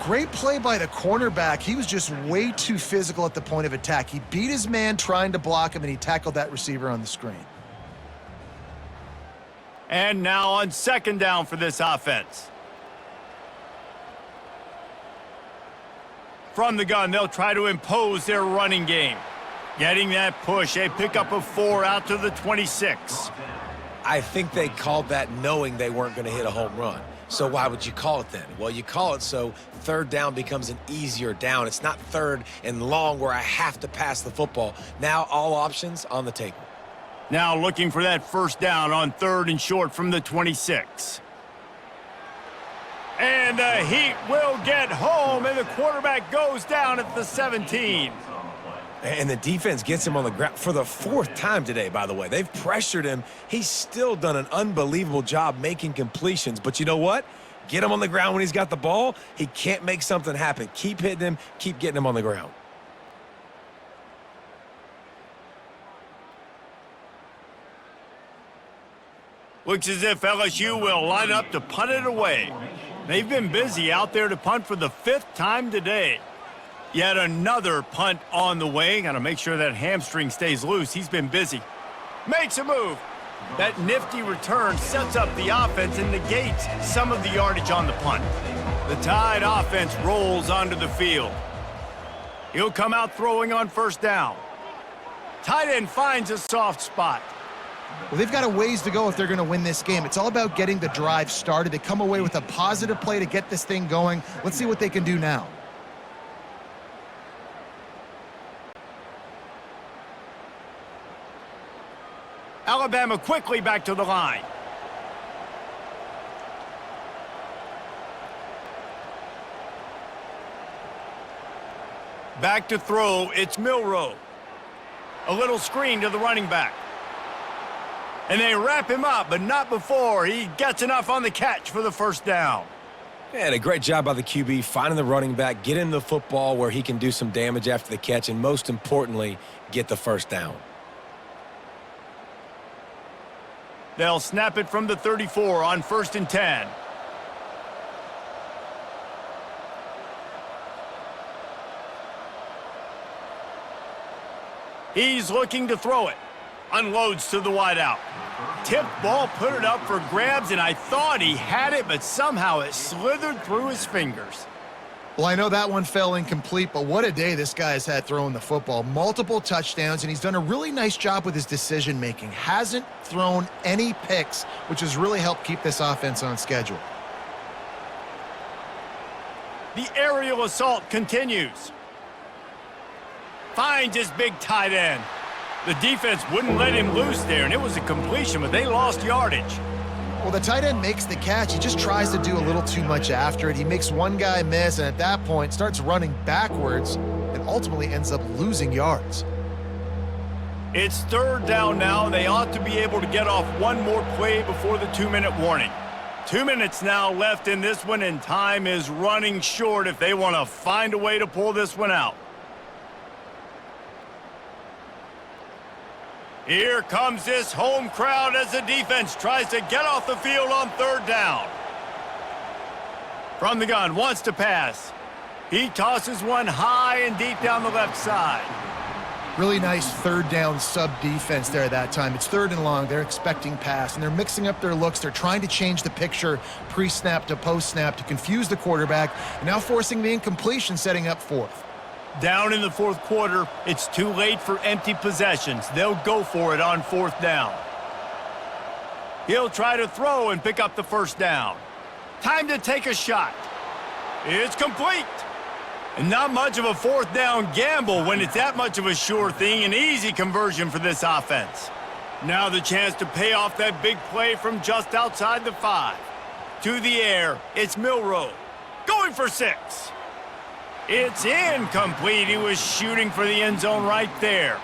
Great play by the cornerback. He was just way too physical at the point of attack. He beat his man trying to block him, and he tackled that receiver on the screen. And now on second down for this offense. From the gun, they'll try to impose their running game. Getting that push, a pickup of 4 out to the 26. I think they called that knowing they weren't going to hit a home run. So why would you call it then? Well, you call it so third down becomes an easier down. It's not third and long where I have to pass the football. Now all options on the table. Now looking for that first down on 3rd and short from the 26. And the Heat will get home, and the quarterback goes down at the 17. And the defense gets him on the ground for the 4th time today, by the way. They've pressured him. He's still done an unbelievable job making completions. But you know what? Get him on the ground when he's got the ball. He can't make something happen. Keep hitting him. Keep getting him on the ground. Looks as if LSU will line up to punt it away. They've been busy out there to punt for the 5th time today. Yet another punt on the way. Got to make sure that hamstring stays loose. He's been busy. Makes a move. That nifty return sets up the offense and negates some of the yardage on the punt. The Tide offense rolls onto the field. He'll come out throwing on first down. Tight end finds a soft spot. Well, they've got a ways to go if they're going to win this game. It's all about getting the drive started. They come away with a positive play to get this thing going. Let's see what they can do now. Alabama quickly back to the line. Back to throw, it's Milroe. A little screen to the running back. And they wrap him up, but not before he gets enough on the catch for the first down. Yeah, and a great job by the QB, finding the running back, get him the football where he can do some damage after the catch, and most importantly, get the first down. They'll snap it from the 34 on 1st and 10. He's looking to throw it. Unloads to the wideout. Tipped ball, put it up for grabs, and I thought he had it, but somehow it slithered through his fingers. Well, I know that one fell incomplete, but what a day this guy has had throwing the football. Multiple touchdowns, and he's done a really nice job with his decision-making. Hasn't thrown any picks, which has really helped keep this offense on schedule. The aerial assault continues. Finds his big tight end. The defense wouldn't let him loose there, and it was a completion, but they lost yardage. Well, the tight end makes the catch. He just tries to do a little too much after it. He makes one guy miss, and at that point starts running backwards and ultimately ends up losing yards. It's 3rd down now. They ought to be able to get off one more play before the 2-minute warning. 2 minutes now left in this one, and time is running short if they want to find a way to pull this one out. Here comes this home crowd as the defense tries to get off the field on 3rd down. From the gun, wants to pass. He tosses one high and deep down the left side. Really nice 3rd down sub-defense there that time. It's 3rd and long. They're expecting pass, and they're mixing up their looks. They're trying to change the picture pre-snap to post-snap to confuse the quarterback, and now forcing the incompletion, setting up 4th. Down in the 4th quarter, it's too late for empty possessions. They'll go for it on 4th down. He'll try to throw and pick up the 1st down. Time to take a shot. It's complete. And not much of a 4th down gamble when it's that much of a sure thing, an easy conversion for this offense. Now the chance to pay off that big play from just outside the 5. To the air, it's Milroe. Going for 6. It's incomplete. He was shooting for the end zone right there.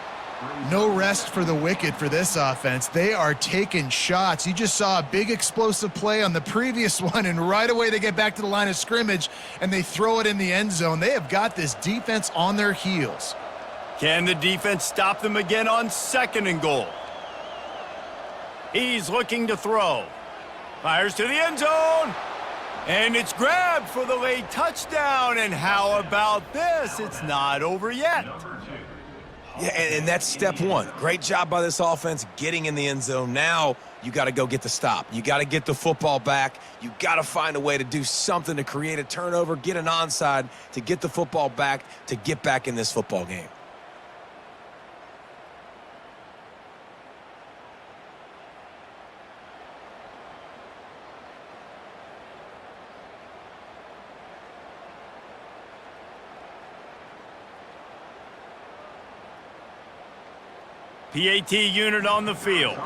No rest for the wicked for this offense. They are taking shots. You just saw a big explosive play on the previous one, and right away they get back to the line of scrimmage, and they throw it in the end zone. They have got this defense on their heels. Can the defense stop them again on 2nd and goal? He's looking to throw. Fires to the end zone. And it's grabbed for the late touchdown. And how about this? It's not over yet. Yeah, and that's step 1. Great job by this offense getting in the end zone. Now you got to go get the stop. You got to get the football back. You got to find a way to do something to create a turnover, get an onside, to get the football back, to get back in this football game. PAT unit on the field.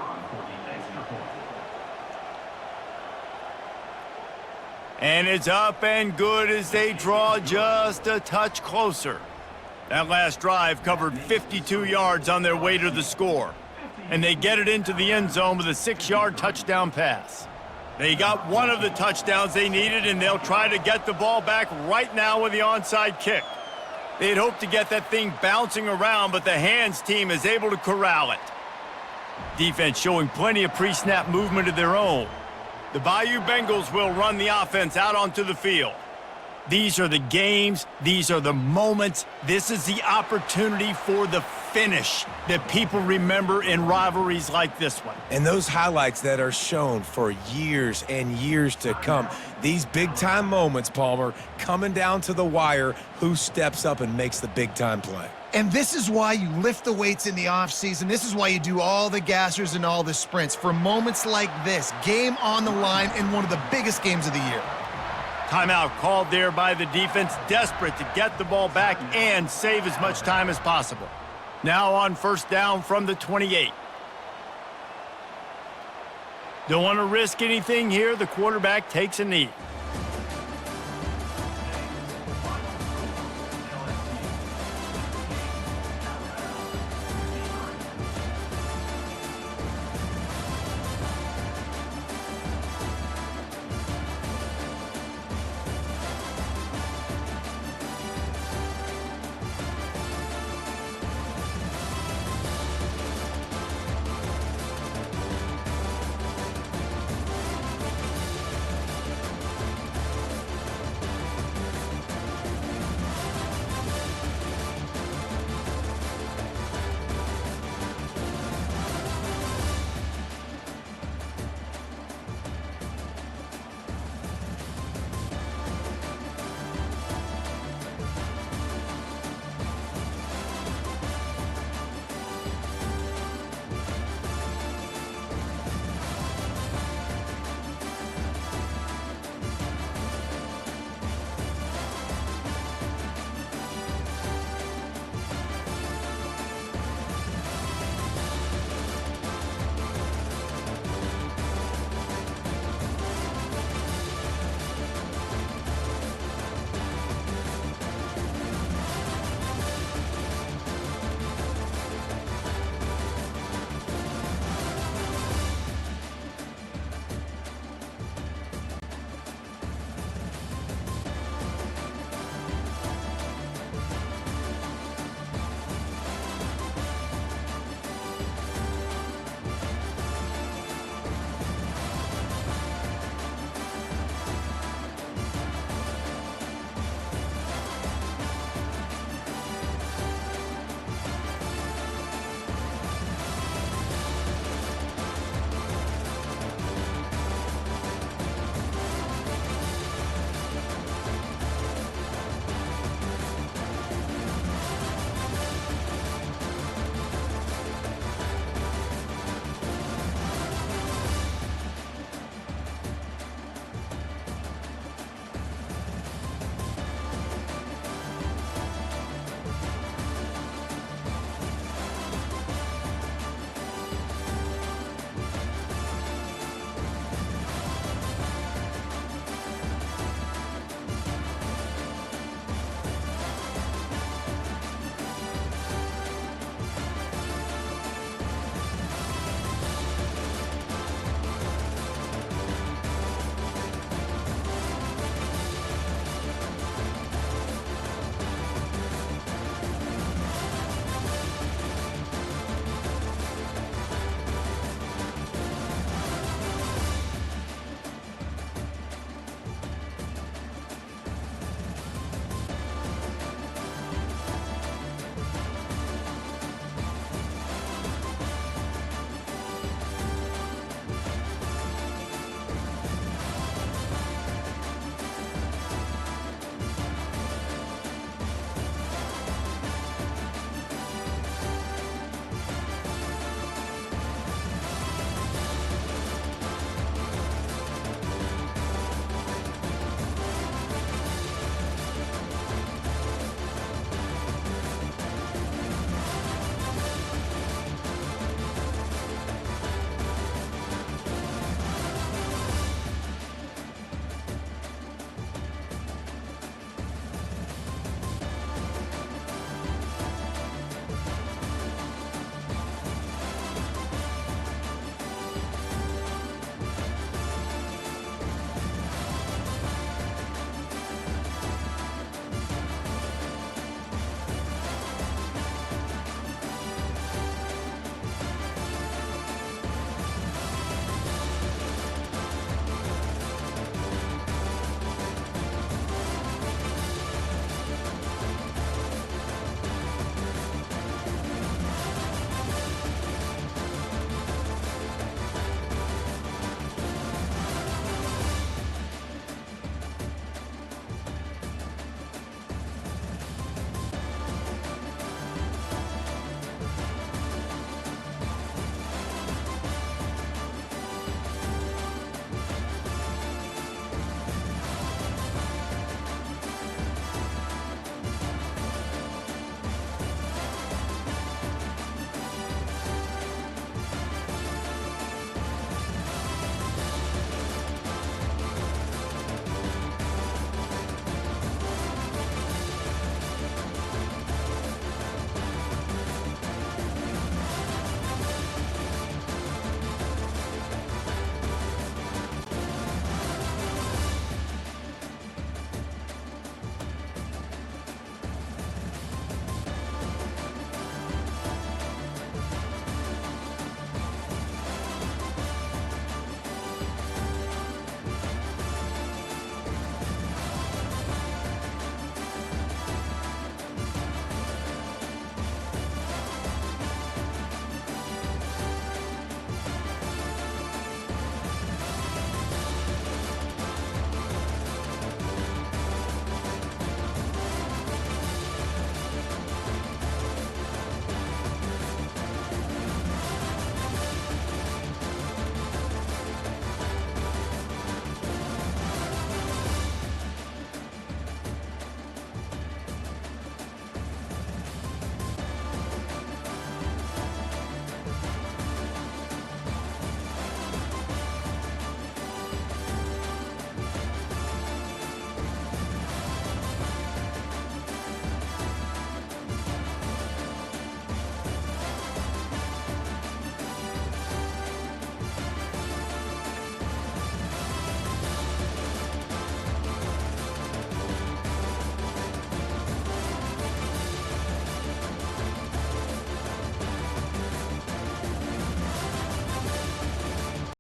And it's up and good as they draw just a touch closer. That last drive covered 52 yards on their way to the score. And they get it into the end zone with a 6-yard touchdown pass. They got one of the touchdowns they needed, and they'll try to get the ball back right now with the onside kick. They'd hoped to get that thing bouncing around, but the hands team is able to corral it. Defense showing plenty of pre-snap movement of their own. The Bayou Bengals will run the offense out onto the field. These are the games. These are the moments. This is the opportunity for the finish that people remember in rivalries like this one. And those highlights that are shown for years and years to come. These big-time moments, Palmer, coming down to the wire, who steps up and makes the big-time play. And this is why you lift the weights in the offseason. This is why you do all the gassers and all the sprints. For moments like this, game on the line in one of the biggest games of the year. Timeout called there by the defense, desperate to get the ball back and save as much time as possible. Now on 1st down from the 28. Don't want to risk anything here. The quarterback takes a knee.